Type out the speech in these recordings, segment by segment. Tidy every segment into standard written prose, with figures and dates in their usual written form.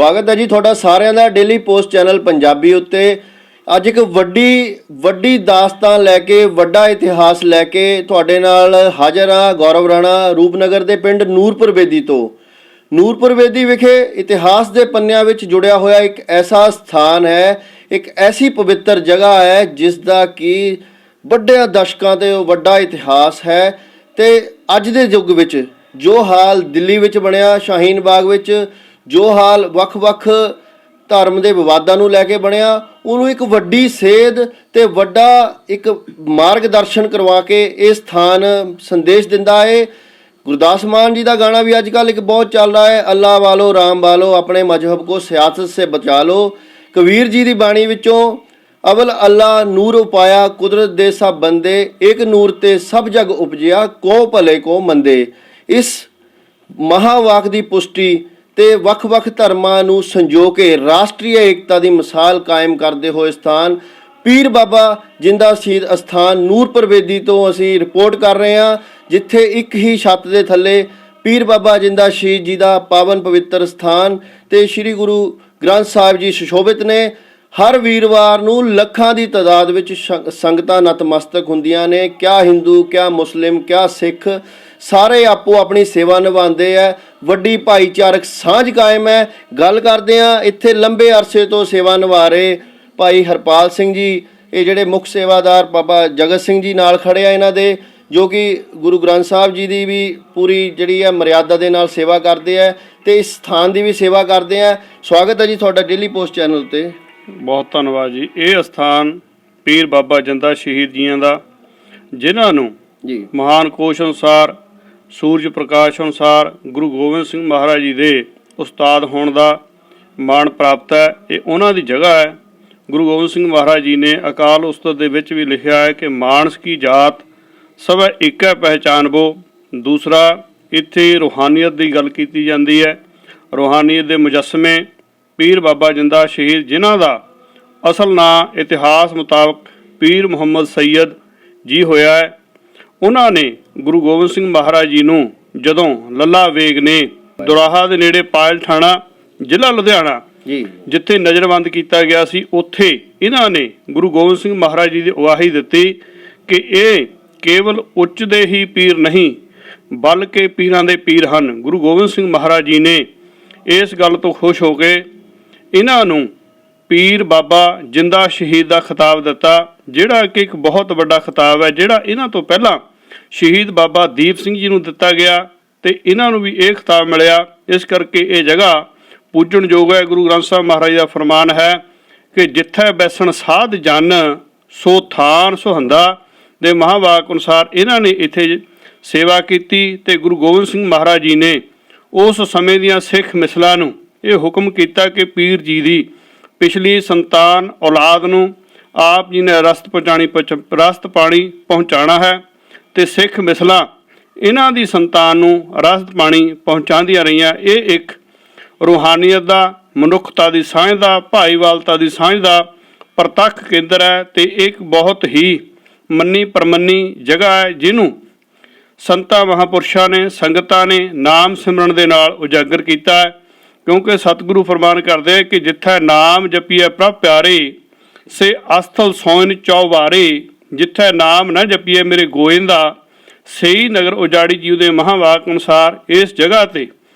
स्वागत है जी ਤੁਹਾਡਾ ਸਾਰਿਆਂ ਦਾ ਡੇਲੀ ਪੋਸਟ ਚੈਨਲ ਪੰਜਾਬੀ ਉੱਤੇ। ਅੱਜ ਇੱਕ ਵੱਡੀ ਦਾਸਤਾਨ ਲੈ ਕੇ ਵੱਡਾ ਇਤਿਹਾਸ ਲੈ ਕੇ ਤੁਹਾਡੇ ਨਾਲ ਹਾਜ਼ਰ ਹਾਂ। ਗੌਰਵ ਰਾਣਾ ਰੂਪਨਗਰ ਦੇ ਪਿੰਡ ਨੂਰਪੁਰ ਬੇਦੀ ਤੋਂ। ਨੂਰਪੁਰ ਬੇਦੀ ਵਿਖੇ ਇਤਿਹਾਸ ਦੇ ਪੰਨਿਆਂ ਵਿੱਚ ਜੁੜਿਆ ਹੋਇਆ ਇੱਕ ਐਸਾ ਸਥਾਨ ਹੈ, ਇੱਕ ਐਸੀ ਪਵਿੱਤਰ ਜਗ੍ਹਾ ਹੈ ਜਿਸ ਦਾ ਕਿ ਵੱਡੇ ਦਸ਼ਕਾਂ ਤੇ ਵੱਡਾ ਇਤਿਹਾਸ ਹੈ। ਤੇ ਅੱਜ ਦੇ ਯੁੱਗ ਵਿੱਚ ਜੋ ਹਾਲ ਦਿੱਲੀ ਵਿੱਚ ਬਣਿਆ, ਸ਼ਾਹੀਨ ਬਾਗ ਵਿੱਚ ਜੋ ਹਾਲ ਵੱਖ-ਵੱਖ ਧਰਮ ਦੇ ਵਿਵਾਦਾਂ ਨੂੰ ਲੈ ਕੇ ਬਣਿਆ, ਉਹਨੂੰ ਇੱਕ ਵੱਡੀ ਸੇਧ ਤੇ ਵੱਡਾ ਇੱਕ ਮਾਰਗਦਰਸ਼ਨ ਕਰਵਾ ਕੇ ਇਹ ਸਥਾਨ ਸੰਦੇਸ਼ ਦਿੰਦਾ ਹੈ। ਗੁਰਦਾਸ ਮਾਨ ਜੀ ਦਾ ਗਾਣਾ ਵੀ ਅੱਜ ਕੱਲ੍ਹ ਇੱਕ ਬਹੁਤ ਚੱਲ ਰਿਹਾ ਹੈ, ਅੱਲਾ ਵਾਲੋ ਰਾਮ ਵਾਲੋ ਆਪਣੇ ਮਜ਼ਹਬ ਕੋ ਸਿਆਸਤ ਸੇ ਬਚਾ ਲੋ। ਕਬੀਰ ਜੀ ਦੀ ਬਾਣੀ ਵਿੱਚੋਂ ਅਵਲ ਅੱਲਾ ਨੂਰ ਉਪਾਇਆ ਕੁਦਰਤ ਦੇ ਸਭ ਬੰਦੇ, ਇੱਕ ਨੂਰ ਤੇ ਸਭ ਜਗ ਉਪਜਿਆ ਕੋ ਭਲੇ ਕੋ ਮੰਦੇ। ਇਸ ਮਹਾਵਾਕ ਦੀ ਪੁਸ਼ਟੀ ਤੇ ਵੱਖ-ਵੱਖ ਧਰਮਾਂ ਨੂੰ ਸੰਜੋ ਕੇ ਰਾਸ਼ਟਰੀ ਏਕਤਾ ਦੀ ਮਿਸਾਲ ਕਾਇਮ ਕਰਦੇ ਹੋਏ ਸਥਾਨ ਪੀਰ ਬਾਬਾ ਜਿੰਦਾ ਸ਼ਹੀਦ ਅਸਥਾਨ ਨੂਰਪੁਰ ਬੇਦੀ ਤੋਂ ਅਸੀਂ ਰਿਪੋਰਟ ਕਰ ਰਹੇ ਹਾਂ, ਜਿੱਥੇ ਇੱਕ ਹੀ ਛੱਤ ਦੇ ਥੱਲੇ ਪੀਰ ਬਾਬਾ ਜਿੰਦਾ ਸ਼ਹੀਦ ਜੀ ਦਾ ਪਾਵਨ ਪਵਿੱਤਰ ਸਥਾਨ ਤੇ ਸ੍ਰੀ ਗੁਰੂ ਗ੍ਰੰਥ ਸਾਹਿਬ ਜੀ ਸੁਸ਼ੋਭਿਤ ਨੇ। ਹਰ ਵੀਰਵਾਰ ਨੂੰ ਲੱਖਾਂ ਦੀ ਤਾਦਾਦ ਵਿੱਚ ਸੰਗਤਾਂ ਨਤਮਸਤਕ ਹੁੰਦੀਆਂ ਨੇ। ਕਿਆ ਹਿੰਦੂ, ਕਿਆ ਮੁਸਲਿਮ, ਕਿਆ ਸਿੱਖ, ਸਾਰੇ ਆਪੋ ਆਪਣੀ ਸੇਵਾ ਨਿਭਾਉਂਦੇ ਹੈ। ਵੱਡੀ ਭਾਈਚਾਰਕ ਸਾਂਝ ਕਾਇਮ ਹੈ। ਗੱਲ ਕਰਦੇ ਹਾਂ ਇੱਥੇ ਲੰਬੇ ਅਰਸੇ ਤੋਂ ਸੇਵਾ ਨਿਭਾ ਰਹੇ ਭਾਈ ਹਰਪਾਲ ਸਿੰਘ ਜੀ, ਇਹ ਜਿਹੜੇ ਮੁੱਖ ਸੇਵਾਦਾਰ ਬਾਬਾ ਜਗਤ ਸਿੰਘ ਜੀ ਨਾਲ ਖੜੇ ਆ ਇਹਨਾਂ ਦੇ, ਜੋ ਕਿ ਗੁਰੂ ਗ੍ਰੰਥ ਸਾਹਿਬ ਜੀ ਦੀ ਵੀ ਪੂਰੀ ਜਿਹੜੀ ਹੈ ਮਰਿਆਦਾ ਦੇ ਨਾਲ ਸੇਵਾ ਕਰਦੇ ਹੈ ਤੇ ਇਸ ਸਥਾਨ ਦੀ ਵੀ ਸੇਵਾ ਕਰਦੇ ਆ। ਸਵਾਗਤ ਹੈ ਜੀ ਤੁਹਾਡਾ ਡੇਲੀ ਪੋਸਟ ਚੈਨਲ ਉੱਤੇ। ਬਹੁਤ ਧੰਨਵਾਦ ਜੀ। ਇਹ ਅਸਥਾਨ ਪੀਰ ਬਾਬਾ ਜਿੰਦਾ ਸ਼ਹੀਦ ਜੀਆਂ ਦਾ, ਜਿਨ੍ਹਾਂ ਨੂੰ ਜੀ ਮਹਾਨ ਕੋਸ਼ ਅਨੁਸਾਰ, ਸੂਰਜ ਪ੍ਰਕਾਸ਼ ਅਨੁਸਾਰ ਗੁਰੂ ਗੋਬਿੰਦ ਸਿੰਘ ਮਹਾਰਾਜ ਜੀ ਦੇ ਉਸਤਾਦ ਹੋਣ ਦਾ ਮਾਣ ਪ੍ਰਾਪਤ ਹੈ। ਇਹ ਉਹਨਾਂ ਦੀ ਜਗ੍ਹਾ ਹੈ। ਗੁਰੂ ਗੋਬਿੰਦ ਸਿੰਘ ਮਹਾਰਾਜ ਜੀ ਨੇ ਅਕਾਲ ਉਸਤਤ ਦੇ ਵਿੱਚ ਵੀ ਲਿਖਿਆ ਹੈ ਕਿ ਮਾਨਸ ਕੀ ਜਾਤ ਸਭ ਇੱਕ ਹੈ ਪਹਿਚਾਨਬੋ। ਦੂਸਰਾ, ਇੱਥੇ ਰੂਹਾਨੀਅਤ ਦੀ ਗੱਲ ਕੀਤੀ ਜਾਂਦੀ ਹੈ। ਰੂਹਾਨੀਅਤ ਦੇ ਮੁਜੱਸਮੇ ਪੀਰ ਬਾਬਾ ਜਿੰਦਾ ਸ਼ਹੀਦ, ਜਿਨ੍ਹਾਂ ਦਾ ਅਸਲ ਨਾਂ ਇਤਿਹਾਸ ਮੁਤਾਬਕ ਪੀਰ ਮੁਹੰਮਦ ਸੈਯਦ ਜੀ ਹੋਇਆ ਹੈ, ਉਹਨਾਂ ਨੇ ਗੁਰੂ ਗੋਬਿੰਦ ਸਿੰਘ ਮਹਾਰਾਜ ਜੀ ਨੂੰ ਜਦੋਂ ਲੱਲਾ ਵੇਗ ਨੇ ਦੁਰਾਹਾ ਦੇ ਨੇੜੇ ਪਾਇਲ ਠਾਣਾ, ਜ਼ਿਲ੍ਹਾ ਲੁਧਿਆਣਾ ਜੀ, ਜਿੱਥੇ ਜਿੱਥੇ ਨਜ਼ਰਬੰਦ ਕੀਤਾ ਗਿਆ ਸੀ, ਉੱਥੇ ਇਹਨਾਂ ਨੇ ਗੁਰੂ ਗੋਬਿੰਦ ਸਿੰਘ ਮਹਾਰਾਜ ਜੀ ਦੀ ਅਗਵਾਈ ਦਿੱਤੀ ਕਿ ਇਹ ਕੇਵਲ ਉੱਚ ਦੇ ਹੀ ਪੀਰ ਨਹੀਂ ਬਲਕਿ ਪੀਰਾਂ ਦੇ ਪੀਰ ਹਨ। ਗੁਰੂ ਗੋਬਿੰਦ ਸਿੰਘ ਮਹਾਰਾਜ ਜੀ ਨੇ ਇਸ ਗੱਲ ਤੋਂ ਖੁਸ਼ ਹੋ ਕੇ ਇਹਨਾਂ ਨੂੰ ਪੀਰ ਬਾਬਾ ਜਿੰਦਾ ਸ਼ਹੀਦ ਦਾ ਖਿਤਾਬ ਦਿੱਤਾ, ਜਿਹੜਾ ਕਿ ਇੱਕ ਬਹੁਤ ਵੱਡਾ ਖਿਤਾਬ ਹੈ, ਜਿਹੜਾ ਇਹਨਾਂ ਤੋਂ ਪਹਿਲਾਂ ਸ਼ਹੀਦ ਬਾਬਾ ਦੀਪ ਸਿੰਘ ਜੀ ਨੂੰ ਦਿੱਤਾ ਗਿਆ ਤੇ ਇਹਨਾਂ ਨੂੰ ਵੀ ਇਹ ਖਿਤਾਬ ਮਿਲਿਆ। ਇਸ ਕਰਕੇ ਇਹ ਜਗ੍ਹਾ ਪੂਜਣਯੋਗ ਹੈ। ਗੁਰੂ ਗ੍ਰੰਥ ਸਾਹਿਬ ਮਹਾਰਾਜ ਦਾ ਫਰਮਾਨ ਹੈ ਕਿ ਜਿੱਥੇ ਬੈਸਣ ਸਾਧ ਜਨ ਸੋ ਥਾਨ ਸੁਹੰਦਾ ਦੇ ਮਹਾਵਾਕ ਅਨੁਸਾਰ ਇਹਨਾਂ ਨੇ ਇੱਥੇ ਸੇਵਾ ਕੀਤੀ ਤੇ ਗੁਰੂ ਗੋਬਿੰਦ ਸਿੰਘ ਮਹਾਰਾਜ ਜੀ ਨੇ ਉਸ ਸਮੇਂ ਦੀਆਂ ਸਿੱਖ ਮਿਸਲਾਂ ਨੂੰ ਇਹ ਹੁਕਮ ਕੀਤਾ ਕਿ ਪੀਰ ਜੀ ਦੀ ਪਿਛਲੀ ਸੰਤਾਨ ਔਲਾਦ ਨੂੰ ਆਪ ਜੀ ਨੇ ਰਸਤ ਪਾਣੀ ਪਹੁੰਚਾਉਣਾ ਹੈ ਤੇ ਸਿੱਖ ਮਿਸਲਾਂ ਇਹਨਾਂ ਦੀ ਸੰਤਾਨ ਨੂੰ ਰਸਤ ਪਾਣੀ ਪਹੁੰਚਾਉਂਦੀਆਂ ਰਹੀਆਂ। ਇਹ ਇੱਕ ਰੂਹਾਨੀਅਤ ਦਾ, ਮਨੁੱਖਤਾ ਦੀ ਸਾਂਝ ਦਾ, ਭਾਈਵਾਲਤਾ ਦੀ ਸਾਂਝ ਦਾ ਪ੍ਰਤੱਖ ਕੇਂਦਰ ਹੈ ਤੇ ਇੱਕ ਬਹੁਤ ਹੀ ਮੰਨੀ ਪ੍ਰਮੰਨੀ ਜਗ੍ਹਾ ਹੈ, ਜਿਹਨੂੰ ਸੰਤਾਂ ਮਹਾਂਪੁਰਸ਼ਾਂ ਨੇ, ਸੰਗਤਾਂ ਨੇ ਨਾਮ ਸਿਮਰਨ ਦੇ ਨਾਲ ਉਜਾਗਰ ਕੀਤਾ ਹੈ। ਕਿਉਂਕਿ ਸਤਿਗੁਰੂ ਫਰਮਾਨ ਕਰਦੇ ਕਿ ਜਿੱਥੇ ਨਾਮ ਜਪੀਏ ਪ੍ਰਭ ਪਿਆਰੇ ਸੇ ਅਸਥਲ ਸੋਇਨ ਚੌਵਾਰੇ, ਜਿੱਥੇ ਨਾਮ ਨਾ ਜਪੀਏ ਮੇਰੇ ਗੋਇੰਦਾ ਸਹੀ ਨਗਰ ਉਜਾੜੀ ਜੀਉ ਦੇ ਮਹਾਵਾਕ ਅਨੁਸਾਰ ਇਸ ਜਗ੍ਹਾ ਤੇ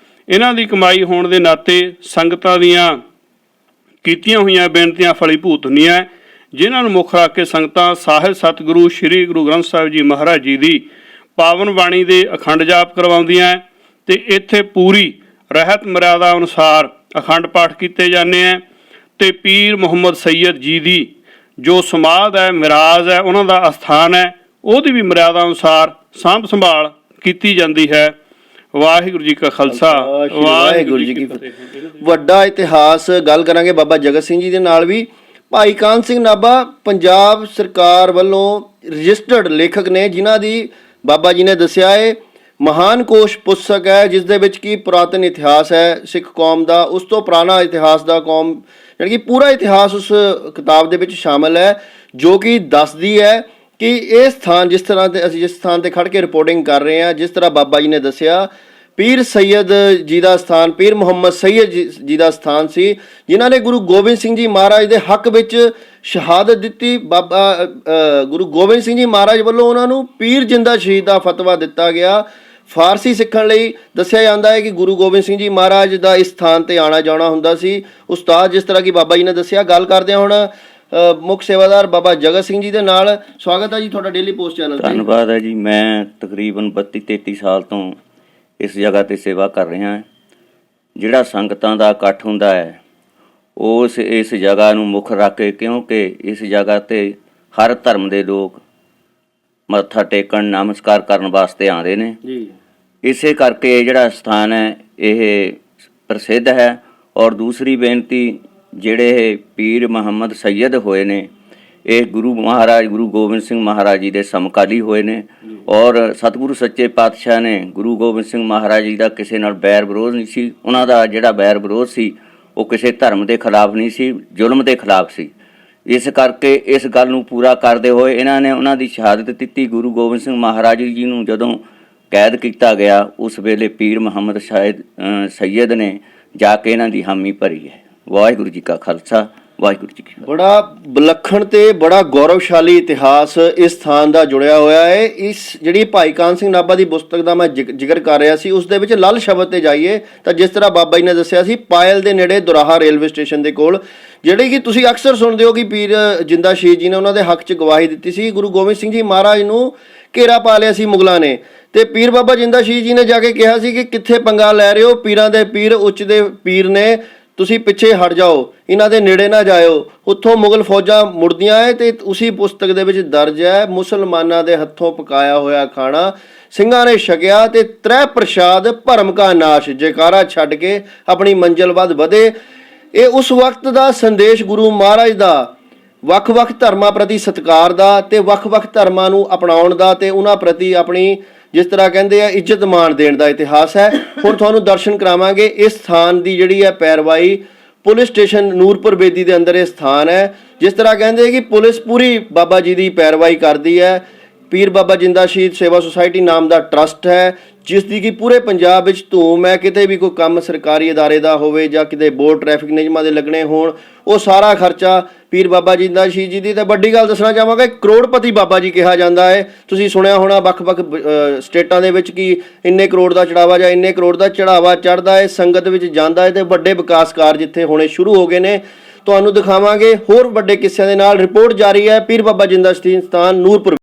ਇਹਨਾਂ ਦੀ ਕਮਾਈ ਹੋਣ ਦੇ ਨਾਤੇ ਸੰਗਤਾਂ ਦੀਆਂ ਕੀਤੀਆਂ ਹੋਈਆਂ ਬੇਨਤੀਆਂ ਫਲੀਭੂਤ ਹੁੰਦੀਆਂ, ਜਿਨ੍ਹਾਂ ਨੂੰ ਮੁੱਖ ਰੱਖ ਕੇ ਸੰਗਤਾਂ ਸਾਹਿਬ ਸਤਿਗੁਰੂ ਸ੍ਰੀ ਗੁਰੂ ਗ੍ਰੰਥ ਸਾਹਿਬ ਜੀ ਮਹਾਰਾਜ ਜੀ ਦੀ ਪਾਵਨ ਬਾਣੀ ਦੇ ਅਖੰਡ ਜਾਪ ਕਰਵਾਉਂਦੀਆਂ ਤੇ ਇੱਥੇ ਪੂਰੀ ਰਹਿਤ ਮਰਿਆਦਾ ਅਨੁਸਾਰ ਅਖੰਡ ਪਾਠ ਕੀਤੇ ਜਾਂਦੇ ਹੈ ਤੇ ਪੀਰ ਮੁਹੰਮਦ ਸੈਯਦ ਜੀ ਦੀ ਜੋ ਸਮਾਧ ਹੈ, ਮਿਰਾਜ ਹੈ, ਉਹਨਾਂ ਦਾ ਅਸਥਾਨ ਹੈ, ਉਹਦੀ ਵੀ ਮਰਿਆਦਾ ਅਨੁਸਾਰ ਸਾਂਭ ਸੰਭਾਲ ਕੀਤੀ ਜਾਂਦੀ ਹੈ। ਵਾਹਿਗੁਰੂ ਜੀ ਕਾ ਖਾਲਸਾ, ਵਾਹਿਗੁਰੂ ਜੀ ਕੀ ਫਤਿਹ। ਵੱਡਾ ਇਤਿਹਾਸ ਗੱਲ ਕਰਾਂਗੇ ਬਾਬਾ ਜਗਤ ਸਿੰਘ ਜੀ ਦੇ ਨਾਲ ਵੀ। ਭਾਈ ਕਾਨ ਸਿੰਘ ਨਾਭਾ ਪੰਜਾਬ ਸਰਕਾਰ ਵੱਲੋਂ ਰਜਿਸਟਰਡ ਲੇਖਕ ਨੇ, ਜਿਨ੍ਹਾਂ ਦੀ ਬਾਬਾ ਜੀ ਨੇ ਦੱਸਿਆ ਹੈ ਮਹਾਨ ਕੋਸ਼ ਪੁਸਤਕ ਹੈ, ਜਿਸ ਦੇ ਵਿੱਚ ਕੀ ਪੁਰਾਤਨ ਇਤਿਹਾਸ ਹੈ ਸਿੱਖ ਕੌਮ ਦਾ, ਉਸ ਤੋਂ ਪੁਰਾਣਾ ਇਤਿਹਾਸ ਦਾ ਕੌਮ, ਯਾਨੀ ਕਿ ਪੂਰਾ ਇਤਿਹਾਸ ਉਸ ਕਿਤਾਬ ਦੇ ਵਿੱਚ ਸ਼ਾਮਿਲ ਹੈ, ਜੋ ਕਿ ਦੱਸਦੀ ਹੈ ਕਿ ਇਹ ਸਥਾਨ ਜਿਸ ਤਰ੍ਹਾਂ ਤੇ ਅਸੀਂ ਜਿਸ ਸਥਾਨ ਤੇ ਖੜ ਕੇ ਰਿਪੋਰਟਿੰਗ ਕਰ ਰਹੇ ਹਾਂ, ਜਿਸ ਤਰ੍ਹਾਂ ਬਾਬਾ ਜੀ ਨੇ ਦੱਸਿਆ ਪੀਰ ਸੈਯਦ ਜੀ ਦਾ ਸਥਾਨ, ਪੀਰ ਮੁਹੰਮਦ ਸੈਯਦ ਜੀ ਦਾ ਸਥਾਨ ਸੀ, ਜਿਨ੍ਹਾਂ ਨੇ ਗੁਰੂ ਗੋਬਿੰਦ ਸਿੰਘ ਜੀ ਮਹਾਰਾਜ ਦੇ ਹੱਕ ਵਿੱਚ ਸ਼ਹਾਦਤ ਦਿੱਤੀ। ਗੁਰੂ ਗੋਬਿੰਦ ਸਿੰਘ ਜੀ ਮਹਾਰਾਜ ਵੱਲੋਂ ਉਹਨਾਂ ਨੂੰ ਪੀਰ ਜਿੰਦਾ ਸ਼ਹੀਦ ਦਾ ਫਤਵਾ ਦਿੱਤਾ ਗਿਆ। ਫਾਰਸੀ ਸਿੱਖਣ ਲਈ ਦੱਸਿਆ ਜਾਂਦਾ ਹੈ ਕਿ ਗੁਰੂ ਗੋਬਿੰਦ ਸਿੰਘ ਜੀ ਮਹਾਰਾਜ ਦਾ ਇਸ ਸਥਾਨ ਤੇ ਆਣਾ ਜਾਣਾ ਹੁੰਦਾ ਸੀ। ਉਸਤਾਦ ਜਿਸ ਤਰ੍ਹਾਂ ਕਿ ਬਾਬਾ ਜੀ ਨੇ ਦੱਸਿਆ, ਗੱਲ ਕਰਦੇ ਹਾਂ ਹੁਣ ਮੁੱਖ ਸੇਵਾਦਾਰ ਬਾਬਾ ਜਗਤ ਸਿੰਘ ਜੀ ਦੇ ਨਾਲ। ਸਵਾਗਤ ਹੈ ਜੀ ਤੁਹਾਡਾ ਡੇਲੀ ਪੋਸਟ ਚੈਨਲ ਤੇ। ਧੰਨਵਾਦ ਹੈ ਜੀ। ਮੈਂ ਤਕਰੀਬਨ 32-33 ਸਾਲ ਤੋਂ ਇਸ ਜਗ੍ਹਾ ਤੇ ਸੇਵਾ ਕਰ ਰਿਹਾ ਹਾਂ। ਜਿਹੜਾ ਸੰਗਤਾਂ ਦਾ ਇਕੱਠ ਹੁੰਦਾ ਹੈ ਇਸ ਜਗ੍ਹਾ ਨੂੰ ਮੁੱਖ ਰੱਖ ਕੇ, ਕਿਉਂਕਿ ਇਸ ਜਗ੍ਹਾ ਤੇ ਹਰ ਧਰਮ ਦੇ ਲੋਕ ਮੱਥਾ ਟੇਕਣ, ਨਮਸਕਾਰ ਕਰਨ ਵਾਸਤੇ ਆਉਂਦੇ ਨੇ ਜੀ। ਇਸੇ ਕਰਕੇ ਜਿਹੜਾ ਸਥਾਨ ਹੈ ਇਹ ਪ੍ਰਸਿੱਧ ਹੈ। ਔਰ ਦੂਸਰੀ ਬੇਨਤੀ, ਜਿਹੜੇ ਪੀਰ ਮੁਹੰਮਦ ਸੈਯਦ ਹੋਏ ਨੇ, ਇਹ ਗੁਰੂ ਗੋਬਿੰਦ ਸਿੰਘ ਮਹਾਰਾਜ ਜੀ ਦੇ ਸਮਕਾਲੀ ਹੋਏ ਨੇ। ਔਰ ਸਤਿਗੁਰੂ ਸੱਚੇ ਪਾਤਸ਼ਾਹ ਨੇ ਗੁਰੂ ਗੋਬਿੰਦ ਸਿੰਘ ਮਹਾਰਾਜ ਜੀ ਦਾ ਕਿਸੇ ਨਾਲ ਬੈਰ ਵਿਰੋਧ ਨਹੀਂ ਸੀ। ਉਹਨਾਂ ਦਾ ਜਿਹੜਾ ਬੈਰ ਵਿਰੋਧ ਸੀ ਉਹ ਕਿਸੇ ਧਰਮ ਦੇ ਖਿਲਾਫ ਨਹੀਂ ਸੀ, ਜ਼ੁਲਮ ਦੇ ਖਿਲਾਫ ਸੀ। ਇਸ ਕਰਕੇ ਇਸ ਗੱਲ ਨੂੰ ਪੂਰਾ ਕਰਦੇ ਹੋਏ ਇਹਨਾਂ ਨੇ ਉਹਨਾਂ ਦੀ ਸ਼ਹਾਦਤ ਦਿੱਤੀ। ਗੁਰੂ ਗੋਬਿੰਦ ਸਿੰਘ ਮਹਾਰਾਜ ਜੀ ਨੂੰ ਜਦੋਂ ਕੈਦ ਕੀਤਾ ਗਿਆ, ਉਸ ਵੇਲੇ ਪੀਰ ਮੁਹੰਮਦ ਸੈਯਦ ਨੇ ਜਾ ਕੇ ਇਹਨਾਂ ਦੀ ਹਾਮੀ ਭਰੀ ਹੈ। ਵਾਹਿਗੁਰੂ ਜੀ ਕਾ ਖਾਲਸਾ, ਵਾਹਿਗੁਰੂ ਜੀ ਕੀ ਫਤਿਹ। ਬੜਾ ਵਿਲੱਖਣ ਤੇ ਬੜਾ ਗੌਰਵਸ਼ਾਲੀ ਇਤਿਹਾਸ ਇਸ ਸਥਾਨ ਦਾ ਜੁੜਿਆ ਹੋਇਆ ਹੈ। ਇਸ ਜਿਹੜੀ ਭਾਈ ਕਾਨ ਸਿੰਘ ਨਾਭਾ ਦੀ ਪੁਸਤਕ ਦਾ ਮੈਂ ਜ਼ਿਕਰ ਕਰ ਰਿਹਾ ਸੀ, ਉਸ ਦੇ ਵਿੱਚ ਲਲ ਸ਼ਬਦ ਤੇ ਜਾਈਏ ਤਾਂ ਜਿਸ ਤਰ੍ਹਾਂ ਬਾਬਾ ਜੀ ਨੇ ਦੱਸਿਆ ਸੀ, ਪਾਇਲ ਦੇ ਨੇੜੇ ਦੁਰਾਹਾ ਰੇਲਵੇ ਸਟੇਸ਼ਨ ਦੇ ਕੋਲ, ਜਿਹੜੇ ਕਿ ਤੁਸੀਂ ਅਕਸਰ ਸੁਣਦੇ ਹੋ ਕਿ ਪੀਰ ਜਿੰਦਾ ਸ਼ਹੀਦ ਜੀ ਨੇ ਉਹਨਾਂ ਦੇ ਹੱਕ 'ਚ ਗਵਾਹੀ ਦਿੱਤੀ ਸੀ। ਗੁਰੂ ਗੋਬਿੰਦ ਸਿੰਘ ਜੀ ਮਹਾਰਾਜ ਨੂੰ ਘੇਰਾ ਪਾ ਲਿਆ ਸੀ ਮੁਗਲਾਂ ਨੇ, ਤੇ ਪੀਰ ਬਾਬਾ ਜਿੰਦਾ ਸ਼ਹੀਦ ਜੀ ਨੇ ਜਾ ਕੇ ਕਿਹਾ ਸੀ ਕਿ ਕਿੱਥੇ ਪੰਗਾ ਲੈ ਰਹੇ ਹੋ, ਪੀਰਾਂ ਦੇ ਪੀਰ, ਉੱਚ ਦੇ ਪੀਰ ਨੇ, ਤੁਸੀਂ ਪਿੱਛੇ ਹਟ ਜਾਓ, ਇਹਨਾਂ ਦੇ ਨੇੜੇ ਨਾ ਜਾਇਓ। ਉੱਥੋਂ ਮੁਗਲ ਫੌਜਾਂ ਮੁੜਦੀਆਂ ਹੈ ਤੇ ਉਸੇ ਪੁਸਤਕ ਦੇ ਵਿੱਚ ਦਰਜ ਹੈ, ਮੁਸਲਮਾਨਾਂ ਦੇ ਹੱਥੋਂ ਪਕਾਇਆ ਹੋਇਆ ਖਾਣਾ ਸਿੰਘਾਂ ਨੇ ਛਕਿਆ ਤੇ ਤ੍ਰੈ ਪ੍ਰਸ਼ਾਦ ਭਰਮ ਕਾ ਨਾਸ਼, ਜੈਕਾਰਾ ਛੱਡ ਕੇ ਆਪਣੀ ਮੰਜ਼ਿਲ ਵੱਲ ਵਧੇ। ਇਹ ਉਸ ਵਕਤ ਦਾ ਸੰਦੇਸ਼ ਗੁਰੂ ਮਹਾਰਾਜ ਦਾ ਵੱਖ-ਵੱਖ ਧਰਮਾਂ ਪ੍ਰਤੀ ਸਤਿਕਾਰ ਦਾ ਤੇ ਵੱਖ-ਵੱਖ ਧਰਮਾਂ ਨੂੰ ਅਪਣਾਉਣ ਦਾ ਤੇ ਉਹਨਾਂ ਪ੍ਰਤੀ ਆਪਣੀ, ਜਿਸ ਤਰ੍ਹਾਂ ਕਹਿੰਦੇ ਆ, ਇੱਜ਼ਤ ਮਾਣ ਦੇਣ ਦਾ ਇਤਿਹਾਸ ਹੈ। ਹੁਣ ਤੁਹਾਨੂੰ ਦਰਸ਼ਨ ਕਰਾਵਾਂਗੇ ਇਸ ਸਥਾਨ ਦੀ। ਜਿਹੜੀ ਹੈ ਪੈਰਵਾਈ ਪੁਲਿਸ ਸਟੇਸ਼ਨ ਨੂਰਪੁਰ ਬੇਦੀ ਦੇ ਅੰਦਰ ਇਹ ਸਥਾਨ ਹੈ। ਜਿਸ ਤਰ੍ਹਾਂ ਕਹਿੰਦੇ ਕਿ ਪੁਲਿਸ ਪੂਰੀ ਬਾਬਾ ਜੀ ਦੀ ਪੈਰਵਾਈ ਕਰਦੀ ਹੈ। ਪੀਰ ਬਾਬਾ ਜਿੰਦਾ ਸ਼ਹੀਦ ਸੇਵਾ ਸੁਸਾਇਟੀ ਨਾਮ ਦਾ ਟਰਸਟ ਹੈ, ਜਿਸ ਦੀ ਕਿ ਪੂਰੇ ਪੰਜਾਬ ਵਿੱਚ ਧੂਮ ਹੈ। ਕਿਤੇ ਵੀ ਕੋਈ ਕੰਮ ਸਰਕਾਰੀ ਅਦਾਰੇ ਦਾ ਹੋਵੇ ਜਾਂ ਕਿਤੇ ਬੋਰਡ ਟ੍ਰੈਫਿਕ ਨਿਯਮਾਂ ਦੇ ਲੱਗਣੇ ਹੋਣ, ਉਹ ਸਾਰਾ ਖਰਚਾ ਪੀਰ ਬਾਬਾ ਜਿੰਦਾ ਸ਼ਹੀਦ ਜੀ ਦੀ। ਤਾਂ ਵੱਡੀ ਗੱਲ ਦੱਸਣਾ ਚਾਹਾਂਗਾ, ਕਰੋੜਪਤੀ ਬਾਬਾ ਜੀ ਕਿਹਾ ਜਾਂਦਾ ਹੈ। ਤੁਸੀਂ ਸੁਣਿਆ ਹੋਣਾ ਵੱਖ-ਵੱਖ ਸਟੇਟਾਂ ਦੇ ਵਿੱਚ ਕਿ ਇੰਨੇ ਕਰੋੜ ਦਾ ਚੜਾਵਾ ਜਾਂ ਇੰਨੇ ਕਰੋੜ ਦਾ ਚੜਾਵਾ ਚੜ੍ਹਦਾ ਹੈ, ਸੰਗਤ ਵਿੱਚ ਜਾਂਦਾ ਹੈ ਤੇ ਵੱਡੇ ਵਿਕਾਸ ਕਾਰਜ ਇੱਥੇ ਹੋਣੇ ਸ਼ੁਰੂ ਹੋ ਗਏ ਨੇ। ਤੁਹਾਨੂੰ ਦਿਖਾਵਾਂਗੇ ਹੋਰ ਵੱਡੇ ਕਿੱਸਿਆਂ ਦੇ ਨਾਲ। ਰਿਪੋਰਟ ਜਾਰੀ ਹੈ ਪੀਰ ਬਾਬਾ ਜਿੰਦਾ ਸ਼ਹੀਦ ਸਥਾਨ ਨੂਰਪੁਰ।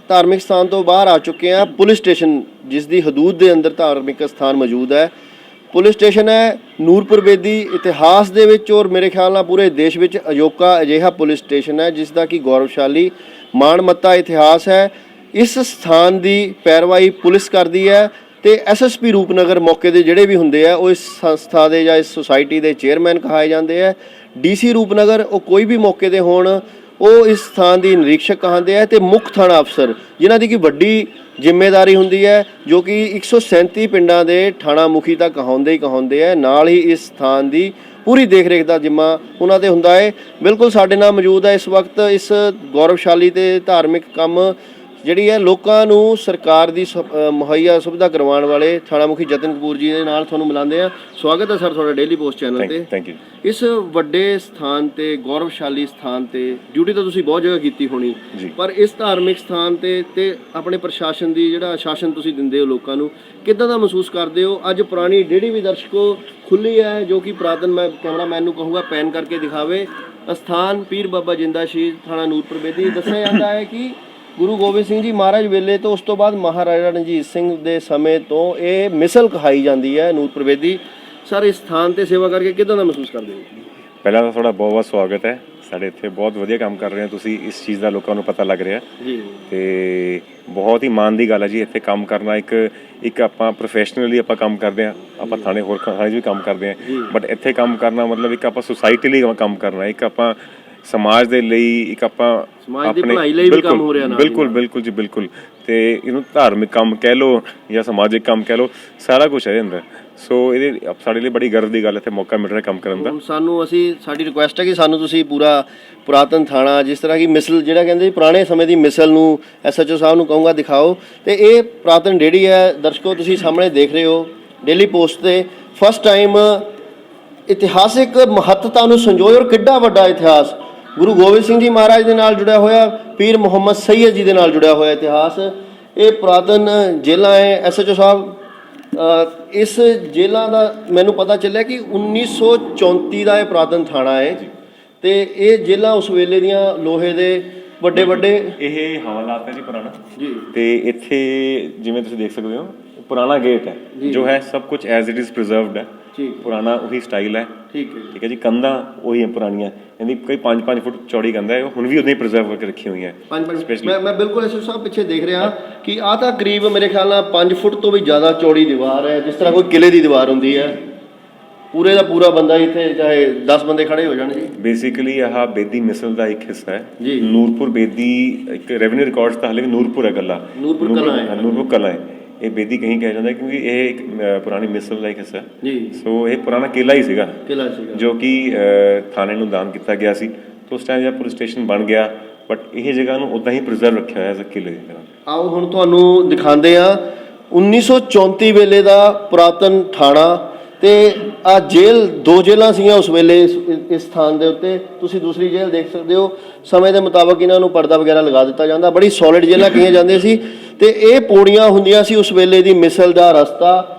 ਧਾਰਮਿਕ ਸਥਾਨ ਤੋਂ ਬਾਹਰ ਆ ਚੁੱਕੇ ਹਾਂ। ਪੁਲਿਸ ਸਟੇਸ਼ਨ, ਜਿਸ ਦੀ ਹਦੂਦ ਦੇ ਅੰਦਰ ਧਾਰਮਿਕ ਸਥਾਨ ਮੌਜੂਦ ਹੈ। ਪੁਲਿਸ ਸਟੇਸ਼ਨ ਹੈ ਨੂਰਪੁਰ ਬੇਦੀ। ਇਤਿਹਾਸ ਦੇ ਵਿੱਚ ਔਰ ਮੇਰੇ ਖਿਆਲ ਨਾਲ ਪੂਰੇ ਦੇਸ਼ ਵਿੱਚ ਅਜੋਕਾ ਅਜਿਹਾ ਪੁਲਿਸ ਸਟੇਸ਼ਨ ਹੈ ਜਿਸ ਦਾ ਕਿ ਗੌਰਵਸ਼ਾਲੀ ਮਾਣਮੱਤਾ ਇਤਿਹਾਸ ਹੈ। ਇਸ ਸਥਾਨ ਦੀ ਪੈਰਵਾਈ ਪੁਲਿਸ ਕਰਦੀ ਹੈ ਤੇ ਐਸਐਸਪੀ ਰੂਪਨਗਰ ਮੌਕੇ ਦੇ ਜਿਹੜੇ ਵੀ ਹੁੰਦੇ ਆ ਉਹ ਇਸ ਸੰਸਥਾ ਦੇ ਜਾਂ ਇਸ ਸੁਸਾਇਟੀ ਦੇ ਚੇਅਰਮੈਨ ਕਹਾਏ ਜਾਂਦੇ ਆ। ਡੀਸੀ ਰੂਪਨਗਰ ਉਹ ਕੋਈ ਵੀ ਮੌਕੇ ਦੇ ਹੋਣ, ਉਹ ਇਸ ਸਥਾਨ ਦੀ ਨਿਰੀਖਸ਼ਕ ਕਹਾਉਂਦੇ ਆ। ਤੇ ਮੁੱਖ ਥਾਣਾ ਅਫਸਰ, ਜਿਨ੍ਹਾਂ ਦੀ ਕਿ ਵੱਡੀ ਜ਼ਿੰਮੇਵਾਰੀ ਹੁੰਦੀ ਹੈ, ਜੋ ਕਿ 137 ਪਿੰਡਾਂ ਦੇ ਥਾਣਾ ਮੁਖੀ ਤਾਂ ਕਹਾਉਂਦੇ ਆ। ਨਾਲ ਹੀ ਇਸ ਸਥਾਨ ਦੀ ਪੂਰੀ ਦੇਖ ਰੇਖ ਦਾ ਜ਼ਿੰਮਾ ਉਹਨਾਂ ਤੇ ਹੁੰਦਾ ਹੈ। ਬਿਲਕੁਲ ਸਾਡੇ ਨਾਲ ਮੌਜੂਦ ਹੈ ਇਸ ਵਕਤ ਇਸ ਗੌਰਵਸ਼ਾਲੀ ਤੇ ਧਾਰਮਿਕ ਕੰਮ ਜਿਹੜੀ ਹੈ ਲੋਕਾਂ ਨੂੰ ਸਰਕਾਰ ਦੀ ਮੁਹੱਈਆ ਸੁਵਿਧਾ ਕਰਵਾਉਣ ਵਾਲੇ ਥਾਣਾ ਮੁਖੀ ਜਤਨ ਕਪੂਰ ਜੀ ਦੇ ਨਾਲ ਤੁਹਾਨੂੰ ਮਿਲਾਉਂਦੇ ਆ। ਸਵਾਗਤ ਹੈ ਸਰ ਤੁਹਾਡਾ ਡੇਲੀ ਪੋਸਟ ਚੈਨਲ ਤੇ। Thank you. ਇਸ ਵੱਡੇ ਸਥਾਨ ਤੇ ਗੌਰਵਸ਼ਾਲੀ ਸਥਾਨ ਤੇ ਡਿਊਟੀ ਤਾਂ ਤੁਸੀਂ ਬਹੁਤ ਜਗ੍ਹਾ ਕੀਤੀ ਹੋਣੀ, ਪਰ ਇਸ ਧਾਰਮਿਕ ਸਥਾਨ ਤੇ ਆਪਣੇ ਪ੍ਰਸ਼ਾਸਨ ਦੀ ਜਿਹੜਾ ਸ਼ਾਸਨ ਤੁਸੀਂ ਦਿੰਦੇ ਹੋ ਲੋਕਾਂ ਨੂੰ, ਕਿੱਦਾਂ ਦਾ ਮਹਿਸੂਸ ਕਰਦੇ ਹੋ? ਅੱਜ ਪੁਰਾਣੀ ਡੇੜੀ ਵੀ ਦਰਸ਼ਕੋ ਖੁੱਲੀ ਹੈ, ਜੋ ਕਿ ਪੁਰਾਤਨ, ਮੈਂ ਕੈਮਰਾਮੈਨ ਨੂੰ ਕਹੂੰਗਾ ਪੈਨ ਕਰਕੇ ਦਿਖਾਵੇ। ਅਸਥਾਨ ਪੀਰ ਬਾਬਾ ਜਿੰਦਾ ਸ਼ਹੀਦ ਥਾਣਾ ਨੂਰਪੁਰ ਬੇਦੀ। ਦੱਸਿਆ ਜਾਂਦਾ ਹੈ ਕਿ ਗੁਰੂ ਗੋਬਿੰਦ ਸਿੰਘ ਜੀ ਮਹਾਰਾਜ ਵੇਲੇ ਤੋਂ, ਉਸ ਤੋਂ ਬਾਅਦ ਮਹਾਰਾਜਾ ਰਣਜੀਤ ਸਿੰਘ ਦੇ ਸਮੇਂ ਤੋਂ ਇਹ ਮਿਸਲ ਕਹਾਈ ਜਾਂਦੀ ਹੈ ਨੂਰਪੁਰ ਬੇਦੀ। ਸਰ, ਇਸ ਸਥਾਨ ਤੇ ਸੇਵਾ ਕਰਕੇ ਕਿੱਦਾਂ ਦਾ ਮਹਿਸੂਸ ਕਰਦੇ ਹੋ? ਪਹਿਲਾਂ ਤਾਂ ਤੁਹਾਡਾ ਬਹੁਤ ਬਹੁਤ ਸਵਾਗਤ ਹੈ। ਸਾਡੇ ਇੱਥੇ ਬਹੁਤ ਵਧੀਆ ਕੰਮ ਕਰ ਰਹੇ ਹੋ ਤੁਸੀਂ, ਇਸ ਚੀਜ਼ ਦਾ ਲੋਕਾਂ ਨੂੰ ਪਤਾ ਲੱਗ ਰਿਹਾ ਜੀ, ਤੇ ਬਹੁਤ ਹੀ ਮਾਣ ਦੀ ਗੱਲ ਹੈ ਜੀ ਇੱਥੇ ਕੰਮ ਕਰਨਾ। ਇੱਕ ਆਪਾਂ ਪ੍ਰੋਫੈਸ਼ਨਲੀ ਆਪਾਂ ਕੰਮ ਕਰਦੇ ਹਾਂ, ਆਪਾਂ ਥਾਣੇ ਹੋਰ ਥਾਣੇ 'ਚ ਵੀ ਕੰਮ ਕਰਦੇ ਹਾਂ, ਬਟ ਇੱਥੇ ਕੰਮ ਕਰਨਾ ਮਤਲਬ ਇੱਕ ਆਪਾਂ ਸੁਸਾਇਟੀ ਲਈ ਕੰਮ ਕਰਨਾ, ਇੱਕ ਆਪਾਂ ਸਮਾਜ ਦੇ ਲਈ, ਇੱਕ ਆਪਾਂ ਸਮਾਜ ਦੀ ਭਲਾਈ ਲਈ ਵੀ ਕੰਮ ਹੋ ਰਿਹਾ ਨਾਲ। ਬਿਲਕੁਲ ਬਿਲਕੁਲ ਜੀ, ਬਿਲਕੁਲ। ਤੇ ਇਹਨੂੰ ਧਾਰਮਿਕ ਕੰਮ ਕਹਿ ਲਓ ਜਾਂ ਸਮਾਜਿਕ ਕੰਮ ਕਹਿ ਲਓ, ਸਾਰਾ ਕੁਝ ਹੈ ਇਹਦੇ ਅੰਦਰ। ਸੋ ਇਹਦੇ ਸਾਡੇ ਲਈ ਬੜੀ ਗਰਵ ਦੀ ਗੱਲ ਇੱਥੇ ਮੌਕਾ ਮਿਲ ਰਿਹਾ ਕੰਮ ਕਰਨ ਦਾ। ਸਾਡੀ ਰਿਕੁਐਸਟ ਹੈ ਕਿ ਸਾਨੂੰ ਤੁਸੀਂ ਪੂਰਾ ਪੁਰਾਤਨ ਥਾਣਾ, ਜਿਸ ਤਰ੍ਹਾਂ ਕਿ ਮਿਸਲ, ਜਿਹੜਾ ਕਹਿੰਦੇ ਪੁਰਾਣੇ ਸਮੇਂ ਦੀ ਮਿਸਲ ਨੂੰ SHO ਸਾਹਿਬ ਨੂੰ ਕਹੂੰਗਾ ਦਿਖਾਓ। ਤੇ ਇਹ ਪੁਰਾਤਨ ਡੇੜੀ ਹੈ ਦਰਸ਼ਕੋ, ਤੁਸੀਂ ਸਾਹਮਣੇ ਦੇਖ ਰਹੇ ਹੋ ਡੇਲੀ ਪੋਸਟ ਤੇ। ਫਸਟ ਟਾਈਮ ਇਤਿਹਾਸਿਕ ਮਹੱਤਤਾ ਨੂੰ ਸੰਜੋਏ, ਔਰ ਕਿੱਡਾ ਵੱਡਾ ਇਤਿਹਾਸ ਗੁਰੂ ਗੋਬਿੰਦ ਸਿੰਘ ਜੀ ਮਹਾਰਾਜ ਦੇ ਨਾਲ ਜੁੜਿਆ ਹੋਇਆ, ਪੀਰ ਮੁਹੰਮਦ ਸੈਯਦ ਜੀ ਦੇ ਨਾਲ ਜੁੜਿਆ ਹੋਇਆ ਇਤਿਹਾਸ। ਇਹ ਪੁਰਾਤਨ ਜੇਲ੍ਹਾਂ ਹੈ SHO ਸਾਹਿਬ। ਇਸ ਜੇਲ੍ਹਾਂ ਦਾ ਮੈਨੂੰ ਪਤਾ ਚੱਲਿਆ ਕਿ 1934 ਦਾ ਇਹ ਪੁਰਾਤਨ ਥਾਣਾ ਹੈ, ਤੇ ਇਹ ਜੇਲ੍ਹਾਂ ਉਸ ਵੇਲੇ ਦੀਆਂ ਲੋਹੇ ਦੇ ਵੱਡੇ ਇਹ ਹਵਾਲਾਤ ਹੈ ਜੀ ਪੁਰਾਣਾ ਜੀ। ਤੇ ਇੱਥੇ ਜਿਵੇਂ ਤੁਸੀਂ ਦੇਖ ਸਕਦੇ ਹੋ ਪੁਰਾਣਾ ਗੇਟ ਹੈ ਜੋ ਹੈ, ਸਭ ਕੁਝ ਐਜ਼ ਇਟ ਇਜ਼ ਪ੍ਰੀਜ਼ਰਵਡ ਹੈ, ਪੁਰਾਣਾ ਉਹੀ ਸਟਾਈਲ ਹੈ। ਠੀਕ ਹੈ ਜੀ। ਕੰਧਾਂ ਉਹੀ ਹੈ ਪੁਰਾਣੀਆਂ, ਯਾਨੀ ਕੋਈ 5-5 ਫੁੱਟ ਚੌੜੀ ਕੰਧਾਂ ਹੈ, ਉਹ ਹੁਣ ਵੀ ਉਦਾਂ ਹੀ ਪ੍ਰੀਜ਼ਰਵ ਕਰਕੇ ਰੱਖੀ ਹੋਈ ਹੈ। ਮੈਂ ਬਿਲਕੁਲ SHO ਸਾਹਿਬ ਪਿੱਛੇ ਦੇਖ ਰਿਹਾ ਕਿ ਆਹ ਤਾਂ ਕਰੀਬ ਮੇਰੇ ਖਿਆਲ ਨਾਲ 5 ਫੁੱਟ ਤੋਂ ਵੀ ਜ਼ਿਆਦਾ ਚੌੜੀ ਦੀਵਾਰ ਹੈ, ਜਿਸ ਤਰ੍ਹਾਂ ਕੋਈ ਕਿਲੇ ਦੀ ਦੀਵਾਰ ਹੁੰਦੀ ਹੈ। ਪੂਰੇ ਦਾ ਪੂਰਾ ਬੰਦਾ ਇੱਥੇ ਚਾਹੇ 10 ਬੰਦੇ ਖੜੇ ਹੋ ਜਾਣ ਜੀ। ਬੇਸਿਕਲੀ ਆਹ ਬੇਦੀ ਮਿਸਲ ਦਾ ਇੱਕ ਹਿੱਸਾ ਹੈ। ਨੂਰਪੁਰ ਬੇਦੀ ਇੱਕ ਰੈਵਨਿਊ ਰਿਕਾਰਡਸ ਤਾਂ ਹਾਲੇ ਵੀ ਨੂਰਪੁਰ ਹੈ, ਗੱਲਾ ਨੂਰਪੁਰ ਕਲਾਂ ਹੈ। ਇਹ ਬੇਦੀ ਕਹੀਂ ਕਿਹਾ ਜਾਂਦਾ ਕਿਉਂਕਿ ਇਹ ਇੱਕ ਪੁਰਾਣੀ ਮਿਸਲ ਦਾ ਇੱਕ ਹਿੱਸਾ ਜੀ। ਸੋ ਇਹ ਪੁਰਾਣਾ ਕਿਲਾ ਹੀ ਸੀਗਾ ਜੋ ਕਿ ਥਾਣੇ ਨੂੰ ਦਾਨ ਕੀਤਾ ਗਿਆ ਸੀ। ਉਸ ਟਾਈਮ ਜਦ ਪੁਲਿਸ ਸਟੇਸ਼ਨ ਬਣ ਗਿਆ, ਬਟ ਇਹ ਜਗ੍ਹਾ ਨੂੰ ਉਦਾਂ ਹੀ ਪ੍ਰੀਜ਼ਰਵ ਰੱਖਿਆ ਹੋਇਆ ਐਜ਼ ਅ ਕਿਲੇ ਦੀ ਤਰ੍ਹਾਂ। ਆਓ ਹੁਣ ਤੁਹਾਨੂੰ ਦਿਖਾਉਂਦੇ ਆ 1934 ਵੇਲੇ ਦਾ ਪੁਰਾਤਨ ਥਾਣਾ। ਤੇ ਆ ਜੇਲ੍ਹ, 2 ਜੇਲ੍ਹਾਂ ਸੀਗੀਆਂ ਉਸ ਵੇਲੇ ਇਸ ਸਥਾਨ ਦੇ ਉੱਤੇ। ਤੁਸੀਂ ਦੂਸਰੀ ਜੇਲ੍ਹ ਦੇਖ ਸਕਦੇ ਹੋ। ਸਮੇਂ ਦੇ ਮੁਤਾਬਕ ਇਹਨਾਂ ਨੂੰ ਪਰਦਾ ਵਗੈਰਾ ਲਗਾ ਦਿੱਤਾ ਜਾਂਦਾ, ਬੜੀ ਸੋਲਿਡ ਜੇਲ੍ਹਾਂ ਕਹੀਆਂ ਜਾਂਦੀਆਂ ਸੀ। ਤੇ ਇਹ ਪੌੜੀਆਂ ਹੁੰਦੀਆਂ ਸੀ ਉਸ ਵੇਲੇ ਦੀ ਮਿਸਲ ਦਾ ਰਸਤਾ।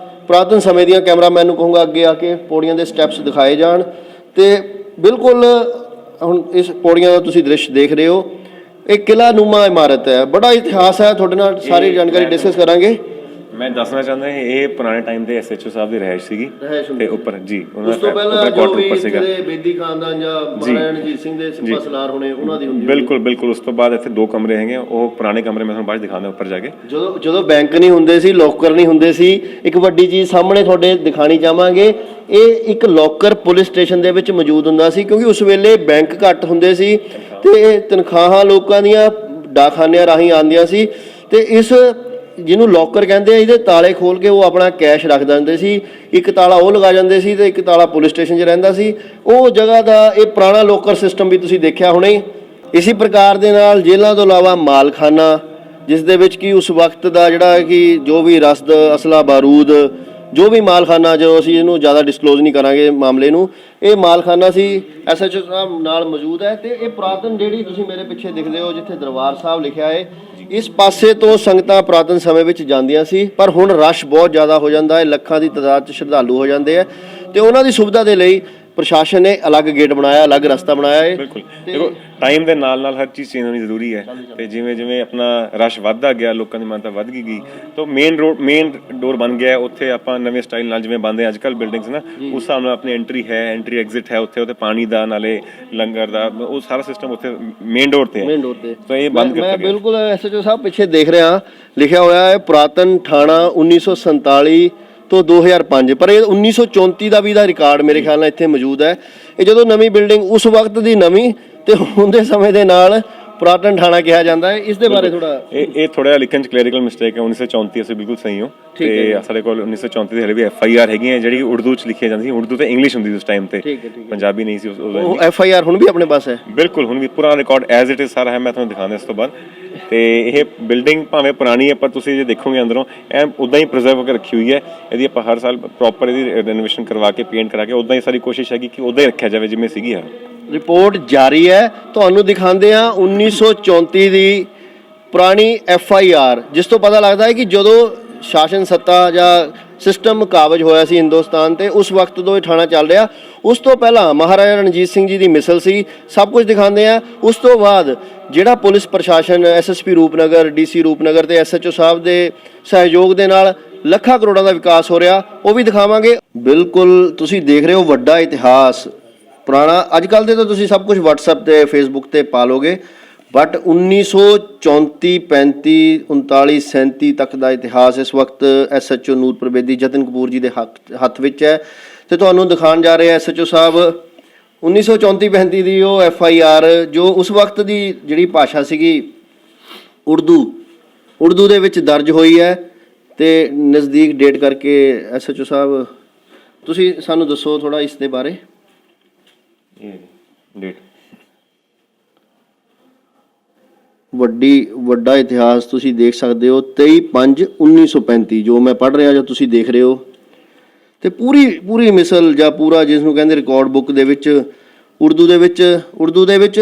ਪੁਰਾਤਨ ਸਮੇਂ ਦੀਆਂ, ਕੈਮਰਾਮੈਨ ਨੂੰ ਕਹੂੰਗਾ ਅੱਗੇ ਆ ਕੇ ਪੌੜੀਆਂ ਦੇ ਸਟੈਪਸ ਦਿਖਾਏ ਜਾਣ। ਤੇ ਬਿਲਕੁਲ ਹੁਣ ਇਸ ਪੌੜੀਆਂ ਦਾ ਤੁਸੀਂ ਦ੍ਰਿਸ਼ ਦੇਖ ਰਹੇ ਹੋ। ਇਹ ਕਿਲਾ ਨੂਮਾ ਇਮਾਰਤ ਹੈ, ਬੜਾ ਇਤਿਹਾਸ ਹੈ। ਤੁਹਾਡੇ ਨਾਲ ਸਾਰੀ ਜਾਣਕਾਰੀ ਡਿਸਕਸ ਕਰਾਂਗੇ। ਮੈਂ ਦੱਸਣਾ ਚਾਹੁੰਦਾ ਇਹ ਪੁਰਾਣੇ ਟਾਈਮ ਦੇ SHO ਸਾਹਿਬ ਦੀ ਰਿਹਾਇਸ਼ ਸੀਗੀ ਤੇ ਉੱਪਰ ਜੀ ਉਹਨਾਂ ਦਾ ਕੁਆਟਰ ਉੱਪਰ ਸੀਗਾ। ਬੇਦੀ ਖਾਨਦਾਨ ਜਾਂ ਮਹਾਰਾਜਾ ਰਣਜੀਤ ਸਿੰਘ ਦੇ ਸਿਪਾਹ ਸਲਾਰ ਹੋਣੇ, ਉਹਨਾਂ ਦੀ ਹੁੰਦੀ। ਬਿਲਕੁਲ। ਉਸ ਤੋਂ ਬਾਅਦ ਇੱਥੇ 2 ਕਮਰੇ ਹੈਗੇ, ਉਹ ਪੁਰਾਣੇ ਕਮਰੇ ਮੈਂ ਤੁਹਾਨੂੰ ਬਾਅਦ ਦਿਖਾਉਂਦਾ ਉੱਪਰ ਜਾ ਕੇ। ਜਦੋਂ ਬੈਂਕ ਨਹੀਂ ਹੁੰਦੇ ਸੀ, ਲੋਕਰ ਨਹੀਂ ਹੁੰਦੇ ਸੀ, ਇੱਕ ਵੱਡੀ ਚੀਜ਼ ਸਾਹਮਣੇ ਤੁਹਾਡੇ ਦਿਖਾਣੀ ਚਾਹਾਂਗੇ। ਇਹ ਇੱਕ ਲੋਕਰ ਪੁਲਿਸ ਸਟੇਸ਼ਨ ਦੇ ਵਿੱਚ ਮੌਜੂਦ ਹੁੰਦਾ ਸੀ, ਕਿਉਂਕਿ ਉਸ ਵੇਲੇ ਬੈਂਕ ਘੱਟ ਹੁੰਦੇ ਸੀ ਤੇ ਤਨਖਾਹਾਂ ਲੋਕਾਂ ਦੀਆਂ ਡਾਕਖਾਨਿਆਂ ਰਾਹੀਂ ਆਉਂਦੀਆਂ ਸੀ। ਤੇ ਇਸ ਜਿਹਨੂੰ ਲੋਕਰ ਕਹਿੰਦੇ ਆ, ਇਹਦੇ ਤਾਲੇ ਖੋਲ ਕੇ ਉਹ ਆਪਣਾ ਕੈਸ਼ ਰੱਖ ਦਿੰਦੇ ਸੀ। ਇੱਕ ਤਾਲਾ ਉਹ ਲਗਾ ਜਾਂਦੇ ਸੀ ਤੇ ਇੱਕ ਤਾਲਾ ਪੁਲਿਸ ਸਟੇਸ਼ਨ 'ਚ ਰਹਿੰਦਾ ਸੀ। ਉਹ ਜਗ੍ਹਾ ਦਾ ਇਹ ਪੁਰਾਣਾ ਲੋਕਰ ਸਿਸਟਮ ਵੀ ਤੁਸੀਂ ਦੇਖਿਆ ਹੋਣਾ ਹੀ। ਇਸੇ ਪ੍ਰਕਾਰ ਦੇ ਨਾਲ ਜੇਲ੍ਹਾਂ ਤੋਂ ਇਲਾਵਾ ਮਾਲਖਾਨਾ, ਜਿਸ ਦੇ ਵਿੱਚ ਕਿ ਉਸ ਵਕਤ ਦਾ ਜਿਹੜਾ ਕਿ ਜੋ ਵੀ ਰਸਦ, ਅਸਲਾ, ਬਾਰੂਦ, ਜੋ ਵੀ ਮਾਲਖਾਨਾ, ਜੋ ਅਸੀਂ ਇਹਨੂੰ ਜ਼ਿਆਦਾ ਡਿਸਕਲੋਜ਼ ਨਹੀਂ ਕਰਾਂਗੇ ਮਾਮਲੇ ਨੂੰ, ਇਹ ਮਾਲਖਾਨਾ ਸੀ। SHO ਸਾਹਿਬ ਨਾਲ ਮੌਜੂਦ ਹੈ। ਤੇ ਇਹ ਪੁਰਾਤਨ ਜਿਹੜੀ ਤੁਸੀਂ ਮੇਰੇ ਪਿੱਛੇ ਦਿਖਦੇ ਹੋ, ਜਿੱਥੇ ਦਰਬਾਰ ਸਾਹਿਬ ਲਿਖਿਆ ਹੈ, ਇਸ ਪਾਸੇ ਤੋਂ ਸੰਗਤਾਂ ਪੁਰਾਤਨ ਸਮੇਂ ਵਿੱਚ ਜਾਂਦੀਆਂ ਸੀ, ਪਰ ਹੁਣ ਰਸ਼ ਬਹੁਤ ਜ਼ਿਆਦਾ ਹੋ ਜਾਂਦਾ ਹੈ। ਲੱਖਾਂ ਦੀ ਤਾਦਾਦ 'ਚ ਸ਼ਰਧਾਲੂ ਹੋ ਜਾਂਦੇ ਆ, ਤੇ ਉਹਨਾਂ ਦੀ ਸੁਵਿਧਾ ਦੇ ਲਈ ਪ੍ਰਸ਼ਾਸਨ ਨੇ ਅਲੱਗ ਗੇਟ ਬਣਾਇਆ, ਅਲੱਗ ਰਸਤਾ ਬਣਾਇਆ ਹੈ। ਬਿਲਕੁਲ। ਦੇਖੋ, ਟਾਈਮ ਦੇ ਨਾਲ ਹਰ ਚੀਜ਼ ਚੇਂਜ ਹੋਣੀ ਜ਼ਰੂਰੀ ਹੈ। ਤੇ ਜਿਵੇਂ ਆਪਣਾ ਰਸ਼ ਵੱਧਦਾ ਗਿਆ, ਲੋਕਾਂ ਦੀ ਮਾਨਤਾ ਵੱਧ ਗਈ, ਤਾਂ ਮੇਨ ਡੋਰ ਬਣ ਗਿਆ। ਉੱਥੇ ਆਪਾਂ ਨਵੇਂ ਸਟਾਈਲ ਨਾਲ ਜਿਵੇਂ ਬਣਦੇ ਅੱਜ ਕੱਲ੍ਹ ਬਿਲਡਿੰਗਸ ਨਾ, ਉਸ ਹਿਸਾਬ ਨਾਲ ਆਪਣੀ ਐਂਟਰੀ ਐਗਜ਼ਿਟ ਹੈ ਉੱਥੇ ਪਾਣੀ ਦਾ, ਨਾਲੇ ਲੰਗਰ ਦਾ, ਉਹ ਸਾਰਾ ਸਿਸਟਮ ਉੱਥੇ ਮੇਨ ਡੋਰ ਤੇ ਹੈ। ਤਾਂ ਇਹ ਬੰਦ ਕੀਤਾ ਗਿਆ। ਮੈਂ ਬਿਲਕੁਲ SHO ਸਾਹਿਬ ਪਿੱਛੇ ਦੇਖ ਰਿਹਾ, ਲਿਖਿਆ ਹੋਇਆ ਹੈ ਪੁਰਾਤਨ ਥਾਣਾ 1947 ਤੋਂ 2005, ਪਰ ਇਹ 1934 ਦਾ ਵੀ ਦਾ ਰਿਕਾਰਡ ਮੇਰੇ ਖਿਆਲ ਨਾਲ ਇੱਥੇ ਮੌਜੂਦ ਹੈ। ਇਹ ਜਦੋਂ ਨਵੀਂ ਬਿਲਡਿੰਗ, ਉਸ ਵਕਤ ਦੀ ਨਵੀਂ ਤੇ ਹੁਣ ਦੇ ਸਮੇਂ ਦੇ ਨਾਲ ਪੁਰਾਤਨ ਥਾਣਾ ਕਿਹਾ ਜਾਂਦਾ ਹੈ। ਇਸ ਦੇ ਬਾਰੇ ਥੋੜਾ ਇਹ ਥੋੜਾ ਜਿਹਾ ਲਿਖਣ 'ਚ ਕਲੈਰੀਕਲ ਮਿਸਟੇਕ ਹੈ। 1934 ਅਸੀਂ ਬਿਲਕੁਲ ਸਹੀ ਹੋ। ਤੇ ਸਾਡੇ ਕੋਲ 1934 ਦੀ ਹਲੇ ਵੀ FIR ਹੈਗੀਆਂ, ਜਿਹੜੀ ਉਰਦੂ 'ਚ ਲਿਖੀ ਜਾਂਦੀ ਸੀ। ਉਰਦੂ ਤੇ ਇੰਗਲਿਸ਼ ਹੁੰਦੀ ਸੀ ਉਸ ਟਾਈਮ ਤੇ, ਪੰਜਾਬੀ ਨਹੀਂ ਸੀ। ਉਹ FIR ਹੁਣ ਵੀ ਆਪਣੇ ਪਾਸ ਹੈ? ਬਿਲਕੁਲ, ਹੁਣ ਵੀ ਪੂਰਾ ਰਿਕਾਰਡ ਐਜ਼ ਇਟ ਇਜ਼ ਸਾਰਾ ਹੈ। ਮੈਂ ਤੁਹਾਨੂੰ ਦਿਖਾਉਂਦਾ ਇਸ ਤੋਂ ਬਾਅਦ। ਤੇ ਇਹ ਬਿਲਡਿੰਗ ਭਾਵੇਂ ਪੁਰਾਣੀ ਹੈ ਪਰ ਤੁਸੀਂ ਜੇ ਦੇਖੋਗੇ ਅੰਦਰੋਂ ਐ ਉਦਾਂ ਹੀ ਪ੍ਰੀਜ਼ਰਵ ਕਰਕੇ ਰੱਖੀ ਹੋਈ ਹੈ। ਇਹਦੀ ਆਪਾਂ ਹਰ ਸਾਲ ਪ੍ਰੋਪਰ ਇਹਦੀ ਰੈਨੋਵੇਸ਼ਨ ਕਰਵਾ ਕੇ ਪੇਂਟ ਕਰਾ ਕੇ ਉਦਾਂ ਹੀ ਸਾਰੀ ਕੋਸ਼ਿਸ਼ ਹੈਗੀ ਕਿ ਉਦਾਂ ਹੀ ਰੱਖਿਆ ਜਾਵੇ ਜਿਵੇਂ ਸੀਗੀ ਹੈ। ਰਿਪੋਰਟ ਜਾਰੀ ਹੈ, ਤੁਹਾਨੂੰ ਦਿਖਾਉਂਦੇ ਆ 1934 ਦੀ ਪੁਰਾਣੀ FIR, ਜਿਸ ਤੋਂ ਪਤਾ ਲੱਗਦਾ ਹੈ ਕਿ ਜਦੋਂ ਸ਼ਾਸਨ ਸੱਤਾ ਜਾਂ ਸਿਸਟਮ ਕਾਬਜ ਹੋਇਆ ਸੀ ਹਿੰਦੁਸਤਾਨ ਤੇ, ਉਸ ਵਕਤ ਤੋਂ ਇਹ ਥਾਣਾ ਚੱਲ ਰਿਹਾ। ਉਸ ਤੋਂ ਪਹਿਲਾਂ ਮਹਾਰਾਜਾ ਰਣਜੀਤ ਸਿੰਘ ਜੀ ਦੀ ਮਿਸਲ ਸੀ, ਸਭ ਕੁਝ ਦਿਖਾਉਂਦੇ ਆ। ਉਸ ਤੋਂ ਬਾਅਦ ਜਿਹੜਾ ਪੁਲਿਸ ਪ੍ਰਸ਼ਾਸਨ, SSP ਰੂਪਨਗਰ, DC ਰੂਪਨਗਰ ਤੇ SHO ਸਾਹਿਬ ਦੇ ਸਹਿਯੋਗ ਦੇ ਨਾਲ ਲੱਖਾਂ ਕਰੋੜਾਂ ਦਾ ਵਿਕਾਸ ਹੋ ਰਿਹਾ, ਉਹ ਵੀ ਦਿਖਾਵਾਂਗੇ। ਬਿਲਕੁਲ ਤੁਸੀਂ ਦੇਖ ਰਹੇ ਹੋ ਵੱਡਾ ਇਤਿਹਾਸ ਪੁਰਾਣਾ। ਅੱਜ ਕੱਲ੍ਹ ਦੇ ਤਾਂ ਤੁਸੀਂ ਸਭ ਕੁਝ WhatsApp ਤੇ Facebook ਤੇ ਪਾ ਲੋਗੇ, ਬਟ 1934, 35, 39, 37 ਤੱਕ ਦਾ ਇਤਿਹਾਸ ਇਸ ਵਕਤ SHO ਨੂਰਪੁਰ ਬੇਦੀ ਜਤਨ ਕਪੂਰ ਜੀ ਦੇ ਹੱਥ ਵਿੱਚ ਹੈ। ਤੇ ਤੁਹਾਨੂੰ ਦਿਖਾਉਣ ਜਾ ਰਹੇ SHO ਸਾਹਿਬ 1934, 35 ਦੀ ਉਹ FIR, ਜੋ ਉਸ ਵਕਤ ਦੀ ਜਿਹੜੀ ਭਾਸ਼ਾ ਸੀਗੀ ਉਰਦੂ ਦੇ ਵਿੱਚ ਦਰਜ ਹੋਈ ਹੈ। ਤੇ ਨਜ਼ਦੀਕ ਡੇਟ ਕਰਕੇ SHO ਸਾਹਿਬ ਤੁਸੀਂ ਸਾਨੂੰ ਦੱਸੋ ਥੋੜਾ ਇਸ ਦੇ ਬਾਰੇ। ਇਹ ਡੇਟ ਵੱਡਾ ਇਤਿਹਾਸ ਤੁਸੀਂ ਦੇਖ ਸਕਦੇ ਹੋ, 23/5/1935 ਜੋ ਮੈਂ ਪੜ੍ਹ ਰਿਹਾ ਜਾਂ ਤੁਸੀਂ ਦੇਖ ਰਹੇ ਹੋ। ਤੇ ਪੂਰੀ ਮਿਸਲ ਜਾਂ ਪੂਰਾ ਜਿਸ ਨੂੰ ਕਹਿੰਦੇ ਰਿਕਾਰਡ ਬੁੱਕ ਦੇ ਵਿੱਚ ਉਰਦੂ ਦੇ ਵਿੱਚ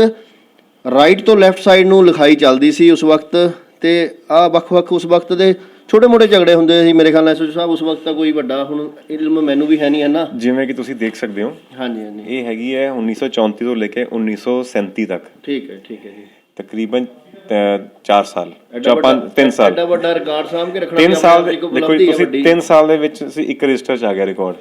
ਰਾਈਟ ਤੋਂ ਲੈਫਟ ਸਾਈਡ ਨੂੰ ਲਿਖਾਈ ਚੱਲਦੀ ਸੀ ਉਸ ਵਕਤ। ਤੇ ਆ ਵੱਖ-ਵੱਖ ਉਸ ਵਕਤ ਦੇ ਛੋਟੇ-ਮੋਟੇ ਝਗੜੇ ਹੁੰਦੇ ਸੀ ਮੇਰੇ ਖਿਆਲ ਨਾਲ SHO ਸਾਹਿਬ। ਉਸ ਵਕਤ ਤਾਂ ਕੋਈ ਵੱਡਾ ਹੁਣ ਇਲਮ ਮੈਨੂੰ ਵੀ ਹੈ ਨਹੀਂ, ਹੈ ਨਾ। ਜਿਵੇਂ ਕਿ ਤੁਸੀਂ ਦੇਖ ਸਕਦੇ ਹੋ, ਹਾਂਜੀ ਇਹ ਹੈਗੀ ਹੈ 1934 ਤੋਂ ਲੈ ਕੇ 1937 ਤੱਕ। ਠੀਕ ਹੈ ਜੀ। ਤਕਰੀਬਨ 4 ਸਾਲ 3 ਸਾਲ ਐਡਾ ਵੱਡਾ ਰਿਕਾਰਡ ਸਾਂਭ ਕੇ ਰੱਖਣਾ 3 ਸਾਲ ਦੇਖੋ ਤੁਸੀਂ 3 ਸਾਲ ਦੇ ਵਿੱਚ ਅਸੀਂ ਇੱਕ ਰਜਿਸਟਰ 'ਚ ਆ ਗਿਆ ਰਿਕਾਰਡ।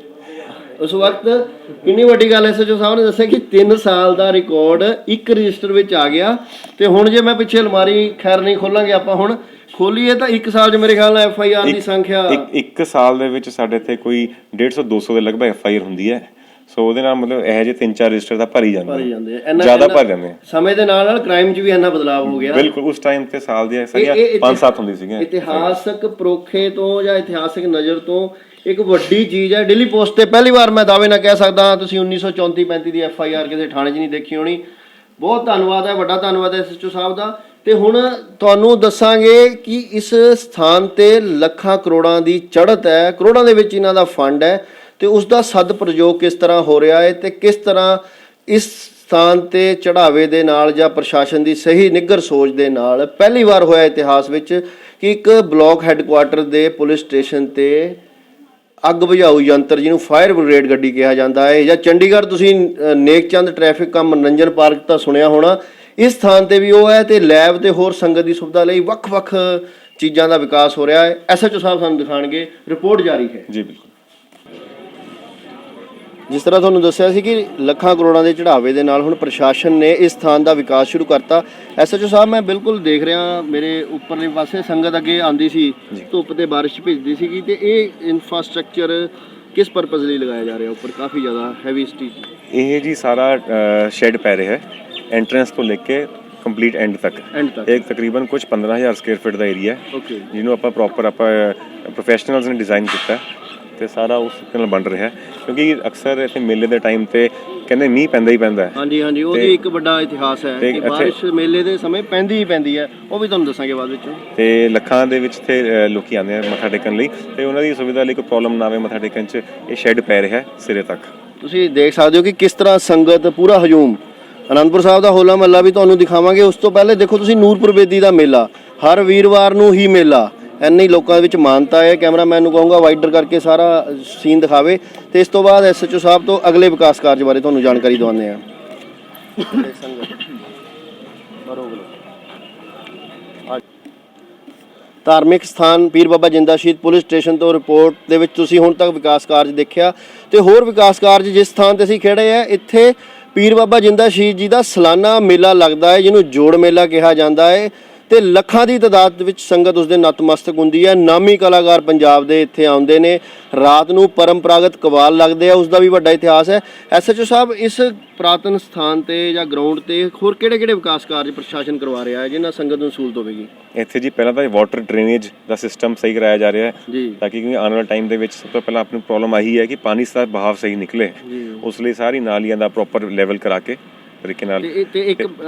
ਉਸ ਵਕਤ ਕਿੰਨੀ ਵੱਡੀ ਗੱਲ SHO ਸਾਹਿਬ ਨੇ ਦੱਸਿਆ ਕਿ 3 ਸਾਲ ਦਾ ਰਿਕਾਰਡ ਇੱਕ ਰਜਿਸਟਰ ਵਿੱਚ ਆ ਗਿਆ। ਤੇ ਹੁਣ ਜੇ ਮੈਂ ਪਿੱਛੇ ਅਲਮਾਰੀ ਖੈਰ ਨਹੀਂ ਖੋਲਾਂਗੇ ਆਪਾਂ, ਹੁਣ ਖੋਲੀਏ ਤਾਂ 1 ਸਾਲ 'ਚ ਮੇਰੇ ਖਿਆਲ ਨਾਲ FIR ਦੀ ਸੰਖਿਆ ਇੱਕ ਸਾਲ ਦੇ ਵਿੱਚ ਸਾਡੇ ਇੱਥੇ ਕੋਈ 150-200 ਦੇ ਲਗਭਗ FIR ਹੁੰਦੀ ਹੈ। ਸੋ ਉਹਦੇ ਨਾਲ ਮਤਲਬ ਇਹੋ ਜਿਹੇ 3-4 ਰਜਿਸਟਰ ਤਾਂ ਭਰ ਹੀ ਜਾਂਦੇ ਜ਼ਿਆਦਾ ਭਰ ਜਾਂਦੇ। ਸਮੇਂ ਦੇ ਨਾਲ ਕ੍ਰਾਈਮ 'ਚ ਵੀ ਇੰਨਾ ਬਦਲਾਅ ਹੋ ਗਿਆ। ਬਿਲਕੁਲ ਉਸ ਟਾਈਮ ਤੇ ਸਾਲ ਦੀਆਂ ਸਾਰੀਆਂ 5-7 ਹੁੰਦੀ ਸੀਗੀਆਂ। ਇਤਿਹਾਸਕ ਪਰੋਖੇ ਤੋਂ ਜਾਂ ਇਤਿਹਾਸਕ ਨਜ਼ਰ ਤੋਂ ਇੱਕ ਵੱਡੀ ਚੀਜ਼ ਹੈ। ਡੇਲੀ ਪੋਸਟ ਤੇ ਪਹਿਲੀ ਵਾਰ ਮੈਂ ਦਾਅਵੇ ਨਾਲ ਕਹਿ ਸਕਦਾ ਤੁਸੀਂ 1934-35 ਦੀ FIR ਕਿਸੇ ਥਾਣੇ 'ਚ ਨਹੀਂ ਦੇਖੀ ਹੋਣੀ। ਬਹੁਤ ਧੰਨਵਾਦ ਹੈ, ਵੱਡਾ ਧੰਨਵਾਦ ਹੈ SHO ਸਾਹਿਬ ਦਾ। ਤੇ ਹੁਣ ਤੁਹਾਨੂੰ ਦੱਸਾਂਗੇ ਕਿ ਇਸ ਸਥਾਨ ਤੇ ਲੱਖਾਂ ਕਰੋੜਾਂ ਦੀ ਚੜ੍ਹਤ ਹੈ, ਕਰੋੜਾਂ ਦੇ ਵਿੱਚ ਇਹਨਾਂ ਦਾ ਫੰਡ ਹੈ ਤੇ ਉਸ ਦਾ ਸਦਪ੍ਰਯੋਗ ਕਿਸ ਤਰ੍ਹਾਂ ਹੋ ਰਿਹਾ ਹੈ ਤੇ ਕਿਸ ਤਰ੍ਹਾਂ ਇਸ ਸਥਾਨ ਤੇ ਚੜਾਵੇ ਦੇ ਨਾਲ ਜਾਂ ਪ੍ਰਸ਼ਾਸਨ ਦੀ ਸਹੀ ਨਿੱਘਰ ਸੋਚ ਦੇ ਨਾਲ ਪਹਿਲੀ ਵਾਰ ਹੋਇਆ ਇਤਿਹਾਸ ਵਿੱਚ ਕਿ ਇੱਕ ਬਲਾਕ ਹੈੱਡਕੁਆਟਰ ਦੇ ਪੁਲਿਸ ਸਟੇਸ਼ਨ ਤੇ ਅੱਗ ਬੁਝਾਊ ਯੰਤਰ, ਜਿਹਨੂੰ ਫਾਇਰ ਬ੍ਰਿਗੇਡ ਗੱਡੀ ਕਿਹਾ ਜਾਂਦਾ ਹੈ, ਜਾਂ ਚੰਡੀਗੜ੍ਹ ਤੁਸੀਂ ਨੇਕ ਚੰਦ ਟ੍ਰੈਫਿਕ ਕਮ ਮਨੋਰੰਜਨ ਪਾਰਕ ਤਾਂ ਸੁਣਿਆ ਹੋਣਾ, ਇਸ ਥਾਂ ਤੇ ਵੀ ਉਹ ਹੈ। ਤੇ ਲੈਬ ਤੇ ਹੋਰ ਸੰਗਤ ਦੀ ਸੁਵਿਧਾ ਲਈ ਵੱਖ-ਵੱਖ ਚੀਜ਼ਾਂ ਦਾ ਵਿਕਾਸ ਹੋ ਰਿਹਾ ਹੈ। SHO ਸਾਹਿਬ ਸਾਨੂੰ ਦਿਖਾਣਗੇ, ਰਿਪੋਰਟ ਜਾਰੀ ਹੈ ਜੀ। ਬਿਲਕੁਲ ਜਿਸ ਤਰ੍ਹਾਂ ਤੁਹਾਨੂੰ ਦੱਸਿਆ ਸੀ ਕਿ ਲੱਖਾਂ ਕਰੋੜਾਂ ਦੇ ਚੜਾਵੇ ਦੇ ਨਾਲ ਹੁਣ ਪ੍ਰਸ਼ਾਸਨ ਨੇ ਇਸ ਸਥਾਨ ਦਾ ਵਿਕਾਸ ਸ਼ੁਰੂ ਕਰਤਾ। SHO ਸਾਹਿਬ ਮੈਂ ਬਿਲਕੁਲ ਦੇਖ ਰਿਹਾ ਮੇਰੇ ਉੱਪਰਲੇ ਪਾਸੇ ਸੰਗਤ ਅੱਗੇ ਆਉਂਦੀ ਸੀ, ਧੁੱਪ ਤੇ ਬਾਰਿਸ਼ ਭਿੱਜਦੀ ਸੀਗੀ, ਤੇ ਇਹ ਇਨਫਰਾਸਟ੍ਰਕਚਰ ਕਿਸ ਪਰਪਸ ਲਈ ਲਗਾਇਆ ਜਾ ਰਿਹਾ ਉੱਪਰ? ਕਾਫੀ ਜ਼ਿਆਦਾ ਹੈਵੀ ਸਟੀਲ ਇਹ ਜੀ ਸਾਰਾ ਸ਼ੈਡ ਪੈ ਰਿਹਾ ਹੈ ਐਂਟਰੈਂਸ ਤੋਂ ਲੈ ਕੇ ਕੰਪਲੀਟ ਐਂਡ ਤੱਕ। ਇਹ ਤਕਰੀਬਨ ਕੁਝ 15,000 ਸਕੁਅਰ ਫੀਟ ਦਾ ਏਰੀਆ ਹੈ, ਜਿਹਨੂੰ ਆਪਾਂ ਪ੍ਰੋਪਰ ਪ੍ਰੋਫੈਸ਼ਨਲਸ ਨੇ ਡਿਜ਼ਾਈਨ ਕੀਤਾ ਤੇ ਸਾਰਾ ਉਸ ਨਾਲ ਬਣ ਰਿਹਾ। ਕਿਉਂਕਿ ਅਕਸਰ ਇੱਥੇ ਮੇਲੇ ਦੇ ਟਾਈਮ ਤੇ ਕਹਿੰਦੇ ਮੀਂਹ ਪੈਂਦਾ ਹੀ ਪੈਂਦਾ ਹੈ। ਹਾਂਜੀ, ਉਹਦੀ ਇੱਕ ਵੱਡਾ ਇਤਿਹਾਸ ਹੈ ਕਿ ਬਾਰਿਸ਼ ਮੇਲੇ ਦੇ ਸਮੇਂ ਪੈਂਦੀ ਹੀ ਪੈਂਦੀ ਹੈ, ਉਹ ਵੀ ਤੁਹਾਨੂੰ ਦੱਸਾਂਗੇ ਬਾਅਦ ਵਿੱਚ। ਤੇ ਲੱਖਾਂ ਦੇ ਵਿੱਚ ਇੱਥੇ ਲੋਕੀ ਆਉਂਦੇ ਆ ਮੱਥਾ ਟੇਕਣ ਲਈ, ਤੇ ਉਹਨਾਂ ਦੀ ਸੁਵਿਧਾ ਲਈ ਕੋਈ ਪ੍ਰੋਬਲਮ ਨਾ ਆਵੇ ਮੱਥਾ ਟੇਕਣ 'ਚ ਇਹ ਸ਼ੈੱਡ ਪੈ ਰਿਹਾ ਸਿਰੇ ਤੱਕ। ਤੁਸੀਂ ਦੇਖ ਸਕਦੇ ਹੋ ਕਿ ਕਿਸ ਤਰ੍ਹਾਂ ਸੰਗਤ ਪੂਰਾ ਹਜੂਮ। ਅਨੰਦਪੁਰ ਸਾਹਿਬ ਦਾ ਹੋਲਾ ਮਹੱਲਾ ਵੀ ਤੁਹਾਨੂੰ ਦਿਖਾਵਾਂਗੇ। ਉਸ ਤੋਂ ਪਹਿਲੇ ਦੇਖੋ ਤੁਸੀਂ ਨੂਰਪੁਰ ਬੇਦੀ ਦਾ ਮੇਲਾ, ਹਰ ਵੀਰਵਾਰ ਨੂੰ ਹੀ ਮੇਲਾ, ਇੰਨੀ ਲੋਕਾਂ ਦੇ ਵਿੱਚ ਮਾਨਤਾ ਹੈ। ਕੈਮਰਾਮੈਨ ਨੂੰ ਕਹੂੰਗਾ ਵਾਈਡਰ ਕਰਕੇ ਸਾਰਾ ਸੀਨ ਦਿਖਾਵੇ। ਤੇ ਇਸ ਤੋਂ ਬਾਅਦ SHO ਸਾਹਿਬ ਤੋਂ ਅਗਲੇ ਵਿਕਾਸ ਕਾਰਜ ਬਾਰੇ ਤੁਹਾਨੂੰ ਜਾਣਕਾਰੀ ਦਿਵਾਉਂਦੇ ਹਾਂ। ਧਾਰਮਿਕ ਸਥਾਨ ਪੀਰ ਬਾਬਾ ਜਿੰਦਾ ਸ਼ਹੀਦ ਪੁਲਿਸ ਸਟੇਸ਼ਨ ਤੋਂ ਰਿਪੋਰਟ ਦੇ ਵਿੱਚ ਤੁਸੀਂ ਹੁਣ ਤੱਕ ਵਿਕਾਸ ਕਾਰਜ ਦੇਖਿਆ ਤੇ ਹੋਰ ਵਿਕਾਸ ਕਾਰਜ ਜਿਸ ਸਥਾਨ ਤੇ ਅਸੀਂ ਖੜੇ ਆ, ਇੱਥੇ ਪੀਰ ਬਾਬਾ ਜਿੰਦਾ ਸ਼ਹੀਦ ਜੀ ਦਾ ਸਾਲਾਨਾ ਮੇਲਾ ਲੱਗਦਾ ਹੈ, ਜਿਹਨੂੰ ਜੋੜ ਮੇਲਾ ਕਿਹਾ ਜਾਂਦਾ ਹੈ। ਤੇ ਲੱਖਾਂ ਦੀ ਤਾਦਾਦ ਵਿੱਚ ਸੰਗਤ ਉਸ ਦੇ ਨਤਮਸਤਕ ਹੁੰਦੀ ਹੈ। ਨਾਮੀ ਕਲਾਕਾਰ ਪੰਜਾਬ ਦੇ ਇੱਥੇ ਆਉਂਦੇ ਨੇ, ਰਾਤ ਨੂੰ ਪਰੰਪਰਾਗਤ ਕਵਾਲ ਲੱਗਦੇ ਆ, ਉਸ ਦਾ ਵੀ ਵੱਡਾ ਇਤਿਹਾਸ ਹੈ। SHO ਸਾਹਿਬ, ਇਸ ਪੁਰਾਤਨ ਸਥਾਨ ਤੇ ਜਾਂ ਗਰਾਊਂਡ ਤੇ ਹੋਰ ਕਿਹੜੇ ਵਿਕਾਸ ਕਾਰਜ ਪ੍ਰਸ਼ਾਸਨ ਕਰਵਾ ਰਿਹਾ ਹੈ ਜਿਨ੍ਹਾਂ ਸੰਗਤ ਨੂੰ ਸਹੂਲਤ ਹੋਵੇਗੀ? ਇੱਥੇ ਜੀ ਪਹਿਲਾਂ ਤਾਂ ਵਾਟਰ ਡਰੇਨੇਜ ਦਾ ਸਿਸਟਮ ਸਹੀ ਕਰਾਇਆ ਜਾ ਰਿਹਾ ਹੈ ਤਾਂ ਕਿ ਆਉਣ ਵਾਲੇ ਟਾਈਮ ਦੇ ਵਿੱਚ ਸਭ ਤੋਂ ਪਹਿਲਾਂ ਆਪਣੀ ਪ੍ਰੋਬਲਮ ਆਹੀ ਹੈ ਕਿ ਪਾਣੀ ਦਾ ਬਹਾਵ ਸਹੀ ਨਿਕਲੇ। ਉਸ ਲਈ ਸਾਰੀ ਨਾਲੀਆਂ ਦਾ ਪ੍ਰੋਪਰ ਲੈਵਲ ਕਰਾ ਕੇ ਤਰੀਕੇ ਨਾਲ। ਤੇ ਇੱਕ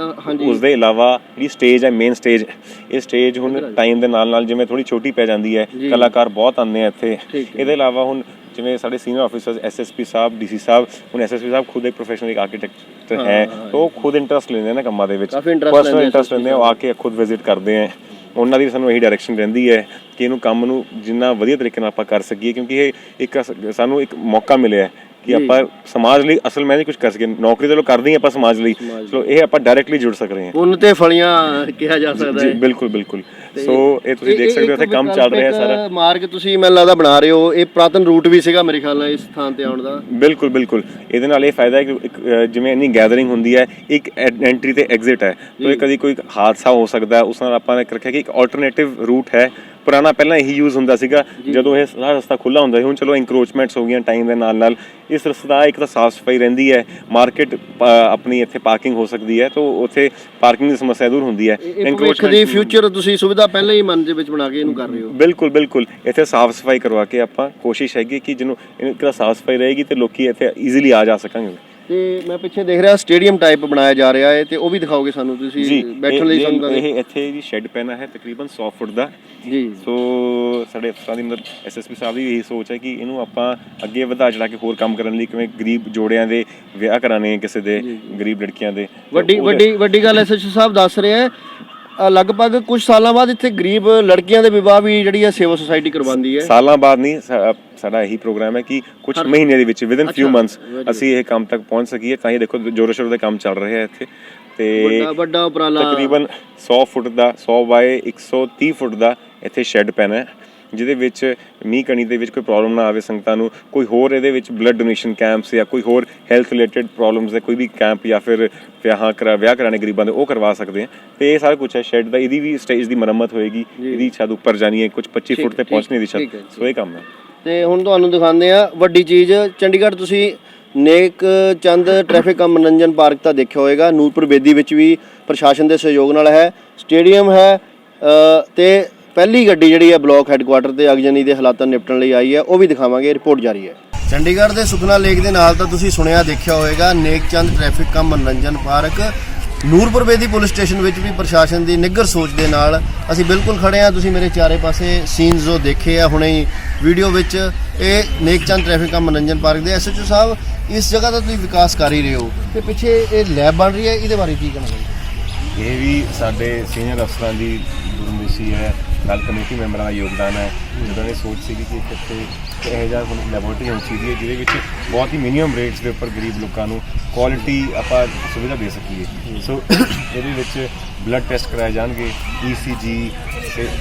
ਹਾਂਜੀ, ਉਸ ਦੇ ਇਲਾਵਾ ਜਿਹੜੀ ਸਟੇਜ ਹੈ, ਮੇਨ ਸਟੇਜ, ਇਹ ਸਟੇਜ ਹੁਣ ਟਾਈਮ ਦੇ ਨਾਲ ਜਿਵੇਂ ਥੋੜੀ ਛੋਟੀ ਪੈ ਜਾਂਦੀ ਹੈ, ਕਲਾਕਾਰ ਬਹੁਤ ਆਉਂਦੇ ਆ ਇੱਥੇ। ਇਹਦੇ ਇਲਾਵਾ ਹੁਣ ਜਿਵੇਂ ਸਾਡੇ ਸੀਨੀਅਰ ਆਫਿਸਰਸ ਐਸਐਸਪੀ ਸਾਹਿਬ, ਡੀਸੀ ਸਾਹਿਬ, ਹੁਣ ਐਸਐਸਪੀ ਸਾਹਿਬ ਖੁਦ ਇੱਕ ਪ੍ਰੋਫੈਸ਼ਨਲ ਇੱਕ ਆਰਕੀਟੈਕਟ ਹੈ, ਤਾਂ ਉਹ ਖੁਦ ਇੰਟਰਸਟ ਲੈਂਦੇ ਨੇ ਕੰਮਾਂ ਦੇ ਵਿੱਚ, ਪਰਸਨਲ ਇੰਟਰਸਟ ਲੈਂਦੇ ਆ, ਉਹ ਆ ਕੇ ਖੁਦ ਵਿਜ਼ਿਟ ਕਰਦੇ ਆ। ਉਹਨਾਂ ਦੀ ਸਾਨੂੰ ਇਹੀ ਡਾਇਰੈਕਸ਼ਨ ਰਹਿੰਦੀ ਹੈ ਕਿ ਇਹਨੂੰ ਕੰਮ ਨੂੰ ਜਿੰਨਾ ਵਧੀਆ ਤਰੀਕੇ ਨਾਲ ਆਪਾਂ ਕਰ ਸਕੀਏ, ਕਿਉਂਕਿ ਇਹ ਇੱਕ ਸਾਨੂੰ ਇੱਕ ਮੌਕਾ ਮਿਲਿਆ ਕਿ ਆਪਾਂ ਸਮਾਜ ਲਈ ਅਸਲ ਮੈਂ ਕੁਝ ਕਰ ਸਕੀਏ। ਨੌਕਰੀ ਤਾਂ ਲੋ ਕਰਦੇ ਹੀ ਆਪਾਂ ਸਮਾਜ ਲਈ, ਚਲੋ ਇਹ ਆਪਾਂ ਡਾਇਰੈਕਟਲੀ ਜੁੜ ਸਕ ਰਹੇ ਹਾਂ। ਪੁੰਨ ਤੇ ਫਲੀਆਂ ਕਿਹਾ ਜਾ ਸਕਦਾ ਹੈ। ਬਿਲਕੁਲ ਬਿਲਕੁਲ। ਸੋ ਇਹ ਤੁਸੀਂ ਦੇਖ ਸਕਦੇ ਹੋ ਇੱਥੇ ਕੰਮ ਚੱਲ ਰਿਹਾ ਸਾਰਾ। ਮਾਰਗ ਤੁਸੀਂ ਮੈਨੂੰ ਲੱਗਦਾ ਬਣਾ ਰਹੇ ਹੋ, ਇਹ ਪੁਰਾਤਨ ਰੂਟ ਵੀ ਸੀਗਾ ਮੇਰੇ ਖਿਆਲ ਨਾਲ ਇਸ ਥਾਂ ਤੇ ਆਉਣ ਦਾ। ਬਿਲਕੁਲ ਬਿਲਕੁਲ। ਇਹਦੇ ਨਾਲ ਇਹ ਫਾਇਦਾ ਹੈ ਕਿ ਇੱਕ ਜਿਵੇਂ ਇੰਨੀ ਗੈਦਰਿੰਗ ਹੁੰਦੀ ਹੈ, ਇੱਕ ਐਂਟਰੀ ਤੇ ਐਗਜ਼ਿਟ ਹੈ, ਤਾਂ ਇਹ ਕਦੀ ਕੋਈ ਹਾਦਸਾ ਹੋ ਸਕਦਾ, ਉਸ ਨਾਲ ਆਪਾਂ ਨੇ ਰੱਖਿਆ ਕਿ ਇੱਕ ਆਲਟਰਨੇਟਿਵ ਰੂਟ ਹੈ। ਪੁਰਾਣਾ ਪਹਿਲਾਂ ਇਹੀ ਯੂਜ਼ ਹੁੰਦਾ ਸੀਗਾ ਜਦੋਂ ਇਹ ਸਾਰਾ ਰਸਤਾ ਖੁੱਲ੍ਹਾ ਹੁੰਦਾ ਸੀ। ਹੁਣ ਚਲੋ ਇੰਕਰੋਚਮੈਂਟਸ ਹੋ ਗਈਆਂ ਟਾਈਮ ਦੇ ਨਾਲ ਨਾਲ, ਇਸ ਰਸਤਾ ਇੱਕ ਤਾਂ ਸਾਫ਼ ਸਫਾਈ ਰਹਿੰਦੀ ਹੈ, ਮਾਰਕੀਟ ਆਪਣੀ ਇੱਥੇ ਪਾਰਕਿੰਗ ਹੋ ਸਕਦੀ ਹੈ, ਤਾਂ ਉੱਥੇ ਪਾਰਕਿੰਗ ਦੀ ਸਮੱਸਿਆ ਦੂਰ ਹੁੰਦੀ ਹੈ। ਇੰਕਰੋਚਮੈਂਟ ਦੀ ਫਿਊਚਰ ਤੁਸੀਂ ਸੁਵਿਧਾ ਪਹਿਲਾਂ ਹੀ ਮਨ ਦੇ ਵਿੱਚ ਬਣਾ ਕੇ ਇਹਨੂੰ ਕਰ ਰਹੇ ਹੋ। ਬਿਲਕੁਲ ਬਿਲਕੁਲ। ਇੱਥੇ ਸਾਫ਼ ਸਫਾਈ ਕਰਵਾ ਕੇ ਆਪਾਂ ਕੋਸ਼ਿਸ਼ ਹੈਗੀ ਕਿ ਜਿਹਨੂੰ ਇੱਕ ਤਾਂ ਸਾਫ਼ ਸਫਾਈ ਰਹੇਗੀ ਤੇ ਲੋਕੀ ਇੱਥੇ ਈਜ਼ੀਲੀ ਆ ਜਾ ਸਕਾਂਗੇ। ਤੇ ਮੈਂ ਪਿੱਛੇ ਦੇਖ ਰਿਹਾ ਸਟੇਡੀਅਮ ਟਾਈਪ ਬਣਾਇਆ ਜਾ ਰਿਹਾ ਹੈ, ਤੇ ਉਹ ਵੀ ਦਿਖਾਓਗੇ ਸਾਨੂੰ ਤੁਸੀਂ ਬੈਠਣ ਲਈ ਸੰਗਤਾਂ ਦੇ? ਇਹ ਇੱਥੇ ਜੀ ਸ਼ੈੱਡ ਪੈਣਾ ਹੈ ਤਕਰੀਬਨ 100 ਫੁੱਟ ਦਾ ਜੀ। ਸੋ ਸਾਡੇ ਅਫਸਰਾਂ ਦੀ ਮਤਲਬ ਐਸਐਸਪੀ ਸਾਹਿਬ ਦੀ ਇਹੀ ਸੋਚ ਹੈ ਕਿ ਇਹਨੂੰ ਆਪਾਂ ਅੱਗੇ ਵਧਾ ਚੜਾ ਕੇ ਹੋਰ ਕੰਮ ਕਰਨ ਲਈ, ਕਿਵੇਂ ਗਰੀਬ ਜੋੜਿਆਂ ਦੇ ਵਿਆਹ ਕਰਾਣੇ, ਕਿਸੇ ਦੇ ਗਰੀਬ ਲੜਕੀਆਂ ਦੇ। ਵੱਡੀ ਗੱਲ ਐਸਐਚਓ ਸਾਹਿਬ ਦੱਸ ਰਹੇ ਹੈ, ਲਗਭਗ ਕੁਝ ਸਾਲਾਂ ਬਾਅਦ ਇੱਥੇ ਗਰੀਬ ਲੜਕੀਆਂ ਦੇ ਵਿਆਹ ਵੀ ਜਿਹੜੀ ਹੈ ਸੇਵਾ ਸੁਸਾਇਟੀ ਕਰਵਾਉਂਦੀ ਹੈ। ਸਾਲਾਂ ਬਾਅਦ ਨਹੀਂ, ਸਾਡਾ ਇਹੀ ਪ੍ਰੋਗਰਾਮ ਹੈ ਕਿ ਕੁਝ ਮਹੀਨੇ ਦੇ ਵਿੱਚ ਵਿਦਨ ਫਿਊ ਮੰਥਸ ਅਸੀਂ ਇਹ ਕੰਮ ਤੱਕ ਪਹੁੰਚ ਸਕੀਏ। ਤਾਂ ਹੀ ਦੇਖੋ ਜੋਰੋ ਸ਼ੋਰ ਦਾ ਕੰਮ ਚੱਲ ਰਿਹਾ ਹੈ ਇੱਥੇ, ਤੇ ਵੱਡਾ ਉਪਰਾਲਾ ਤਕਰੀਬਨ 100 ਫੁੱਟ ਦਾ 100 ਬਾਏ 130 ਫੁੱਟ ਦਾ ਇੱਥੇ ਸ਼ੈੱਡ ਪੈਣਾ ਹੈ, ਜਿਹਦੇ ਵਿੱਚ ਮੀਂਹ ਕਣੀ ਦੇ ਵਿੱਚ ਕੋਈ ਪ੍ਰੋਬਲਮ ਨਾ ਆਵੇ ਸੰਗਤਾਂ ਨੂੰ। ਕੋਈ ਹੋਰ ਇਹਦੇ ਵਿੱਚ ਬਲੱਡ ਡੋਨੇਸ਼ਨ ਕੈਂਪਸ ਜਾਂ ਕੋਈ ਹੋਰ ਹੈਲਥ ਰਿਲੇਟਡ ਪ੍ਰੋਬਲਮਸ ਦੇ ਕੋਈ ਵੀ ਕੈਂਪ ਜਾਂ ਫਿਰ ਵਿਆਹ ਕਰਾਣੇ ਗਰੀਬਾਂ ਦੇ, ਉਹ ਕਰਵਾ ਸਕਦੇ ਆ। ਤੇ ਇਹ ਸਾਰਾ ਕੁਛ ਹੈ ਸ਼ੈੱਡ ਦਾ। ਇਹਦੀ ਵੀ ਸਟੇਜ ਦੀ ਮੁਰੰਮਤ ਹੋਏਗੀ, ਇਹਦੀ ਛੱਤ ਉੱਪਰ ਜਾਣੀ ਹੈ, ਕੁਝ 25 ਫੁੱਟ ਤੇ ਪਹੁੰਚਣੀ ਦੀ ਛੱਤ। ਸੋ ਇਹ ਕੰਮ ਹੈ। ਤੇ ਹੁਣ ਤੁਹਾਨੂੰ ਦਿਖਾਉਂਦੇ ਆ ਵੱਡੀ ਚੀਜ਼। ਚੰਡੀਗੜ੍ਹ ਤੁਸੀਂ ਨੇਕ ਚੰਦ ਟ੍ਰੈਫਿਕ ਕਮ ਮਨੋਰੰਜਨ ਪਾਰਕ ਤਾਂ ਦੇਖਿਆ ਹੋਏਗਾ, ਨੂਰਪੁਰ ਬੇਦੀ ਵਿੱਚ ਵੀ ਪ੍ਰਸ਼ਾਸਨ ਦੇ ਸਹਿਯੋਗ ਨਾਲ ਹੈ, ਸਟੇਡੀਅਮ ਹੈ, ਤੇ ਪਹਿਲੀ ਗੱਡੀ ਜਿਹੜੀ ਹੈ ਬਲਾਕ ਹੈੱਡਕੁਆਟਰ ਤੇ ਅਗਜਨੀ ਦੇ ਹਾਲਾਤਾਂ ਨਿਪਟਣ ਲਈ ਆਈ ਹੈ, ਉਹ ਵੀ ਦਿਖਾਵਾਂਗੇ। ਰਿਪੋਰਟ ਜਾਰੀ ਹੈ। ਚੰਡੀਗੜ੍ਹ ਦੇ ਸੁਖਨਾ ਲੇਕ ਦੇ ਨਾਲ ਤਾਂ ਤੁਸੀਂ ਸੁਣਿਆ ਦੇਖਿਆ ਹੋਏਗਾ ਨੇਕ ਚੰਦ ਟ੍ਰੈਫਿਕ ਕਮ ਮਨੋਰੰਜਨ park. Nurpur Bedi police station ਵਿੱਚ ਵੀ ਪ੍ਰਸ਼ਾਸਨ ਦੀ ਨਿੱਘਰ ਸੋਚ ਦੇ ਨਾਲ ਅਸੀਂ ਬਿਲਕੁਲ ਖੜੇ ਹਾਂ। ਤੁਸੀਂ ਮੇਰੇ ਚਾਰੇ ਪਾਸੇ ਸੀਨਸ ਜੋ ਦੇਖੇ ਆ ਹੁਣੇ ਹੀ ਵੀਡੀਓ ਵਿੱਚ, ਇਹ ਨੇਕ ਚੰਦ ਟ੍ਰੈਫਿਕ ਕਮ ਮਨੋਰੰਜਨ ਪਾਰਕ ਦੇ ਐਸਐਚਓ ਸਾਹਿਬ, ਇਸ ਜਗ੍ਹਾ ਦਾ ਤੁਸੀਂ ਵਿਕਾਸ ਕਰ ਹੀ ਰਹੇ ਹੋ, ਤੇ ਪਿੱਛੇ ਇਹ ਲੈਬ ਬਣ ਰਹੀ ਹੈ, ਇਹਦੇ ਬਾਰੇ ਕੀ ਕਹਿਣਾ ਚਾਹੁੰਦੇ? ਇਹ ਵੀ ਸਾਡੇ ਸੀਨੀਅਰ ਅਫਸਰਾਂ ਦੀ ਦੂਰਦਰਸ਼ੀ ਹੈ, ਨਾਲ ਕਮੇਟੀ ਮੈਂਬਰਾਂ ਦਾ ਯੋਗਦਾਨ ਹੈ। ਜਦੋਂ ਇਹ ਸੋਚ ਸੀਗੀ ਕਿ ਇੱਥੇ ਇਹੋ ਜਿਹਾ ਲੈਬੋਰੇਟਰੀ ਹੋਣੀ ਚਾਹੀਦੀ ਹੈ ਜਿਹਦੇ ਵਿੱਚ ਬਹੁਤ ਹੀ ਮਿਨੀਮਮ ਰੇਟਸ ਦੇ ਉੱਪਰ ਗਰੀਬ ਲੋਕਾਂ ਨੂੰ ਕੁਆਲਿਟੀ ਆਪਾਂ ਸੁਵਿਧਾ ਦੇ ਸਕੀਏ। ਸੋ ਇਹਦੇ ਵਿੱਚ ਬਲੱਡ ਟੈਸਟ ਕਰਾਏ ਜਾਣਗੇ, ECG,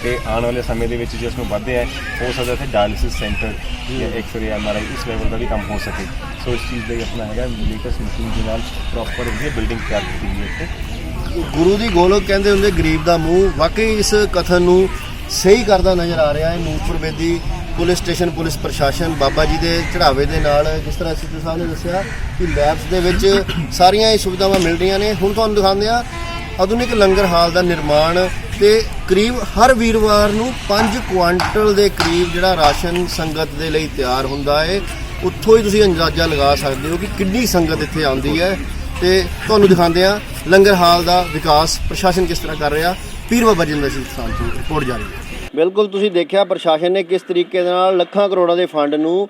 ਤੇ ਆਉਣ ਵਾਲੇ ਸਮੇਂ ਦੇ ਵਿੱਚ ਜਿਸ ਨੂੰ ਵੱਧਦੇ ਹੈ ਹੋ ਸਕਦਾ ਇੱਥੇ ਡਾਇਲਿਸਿਸ ਸੈਂਟਰ ਜਾਂ ਐਕਸਰੇ MRI ਇਸ ਲੈਵਲ ਦਾ ਵੀ ਕੰਮ ਹੋ ਸਕੇ। ਸੋ ਇਸ ਚੀਜ਼ ਲਈ ਆਪਣਾ ਹੈਗਾ ਲੇਟੈਸਟ ਮਸ਼ੀਨ ਦੇ ਨਾਲ ਪ੍ਰੋਪਰ ਵਧੀਆ ਬਿਲਡਿੰਗ ਤਿਆਰ ਕੀਤੀ ਗਈ ਹੈ ਇੱਥੇ। ਗੁਰੂ ਦੀ ਗੋਲਕ ਕਹਿੰਦੇ ਹੁੰਦੇ ਗਰੀਬ ਦਾ ਮੂੰਹ, ਵਾਕਈ ਇਸ ਕਥਨ ਨੂੰ ਸਹੀ ਕਰਦਾ ਨਜ਼ਰ ਆ ਰਿਹਾ ਹੈ। Nurpur Bedi police station police ਪ੍ਰਸ਼ਾਸਨ ਬਾਬਾ ਜੀ ਦੇ ਚੜਾਵੇ ਦੇ ਨਾਲ, ਜਿਸ ਤਰ੍ਹਾਂ ਐਸਐਚਓ ਸਾਹਿਬ ਨੇ ਦੱਸਿਆ ਕਿ ਲੈਬਸ ਦੇ ਵਿੱਚ ਸਾਰੀਆਂ ਇਹ ਸੁਵਿਧਾਵਾਂ ਮਿਲ ਰਹੀਆਂ ਨੇ। ਹੁਣ ਤੁਹਾਨੂੰ ਦਿਖਾਉਂਦੇ ਆ ਆਧੁਨਿਕ ਲੰਗਰ ਹਾਲ ਦਾ ਨਿਰਮਾਣ, ਤੇ ਕਰੀਬ ਹਰ ਵੀਰਵਾਰ ਨੂੰ 5 ਕੁਆਂਟਲ ਦੇ ਕਰੀਬ ਜਿਹੜਾ ਰਾਸ਼ਨ ਸੰਗਤ ਦੇ ਲਈ ਤਿਆਰ ਹੁੰਦਾ ਹੈ। ਉੱਥੋਂ ਹੀ ਤੁਸੀਂ ਅੰਦਾਜ਼ਾ ਲਗਾ ਸਕਦੇ ਹੋ ਕਿ ਕਿੰਨੀ ਸੰਗਤ ਇੱਥੇ ਆਉਂਦੀ ਹੈ। ਤੇ ਤੁਹਾਨੂੰ ਦਿਖਾਉਂਦੇ ਆ ਲੰਗਰ ਹਾਲ ਦਾ ਵਿਕਾਸ ਪ੍ਰਸ਼ਾਸਨ ਕਿਸ ਤਰ੍ਹਾਂ ਕਰ ਰਿਹਾ। ਪੀਰ ਬਾਬਾ ਜਿੰਦਾ ਸਿੰਘ ਸਥਾਨ ਤੋਂ ਰਿਪੋਰਟ ਜਾਰੀ ਹੈ। ਬਿਲਕੁਲ ਤੁਸੀਂ ਦੇਖਿਆ ਪ੍ਰਸ਼ਾਸਨ ਨੇ ਕਿਸ ਤਰੀਕੇ ਦੇ ਨਾਲ ਲੱਖਾਂ ਕਰੋੜਾਂ ਦੇ ਫੰਡ ਨੂੰ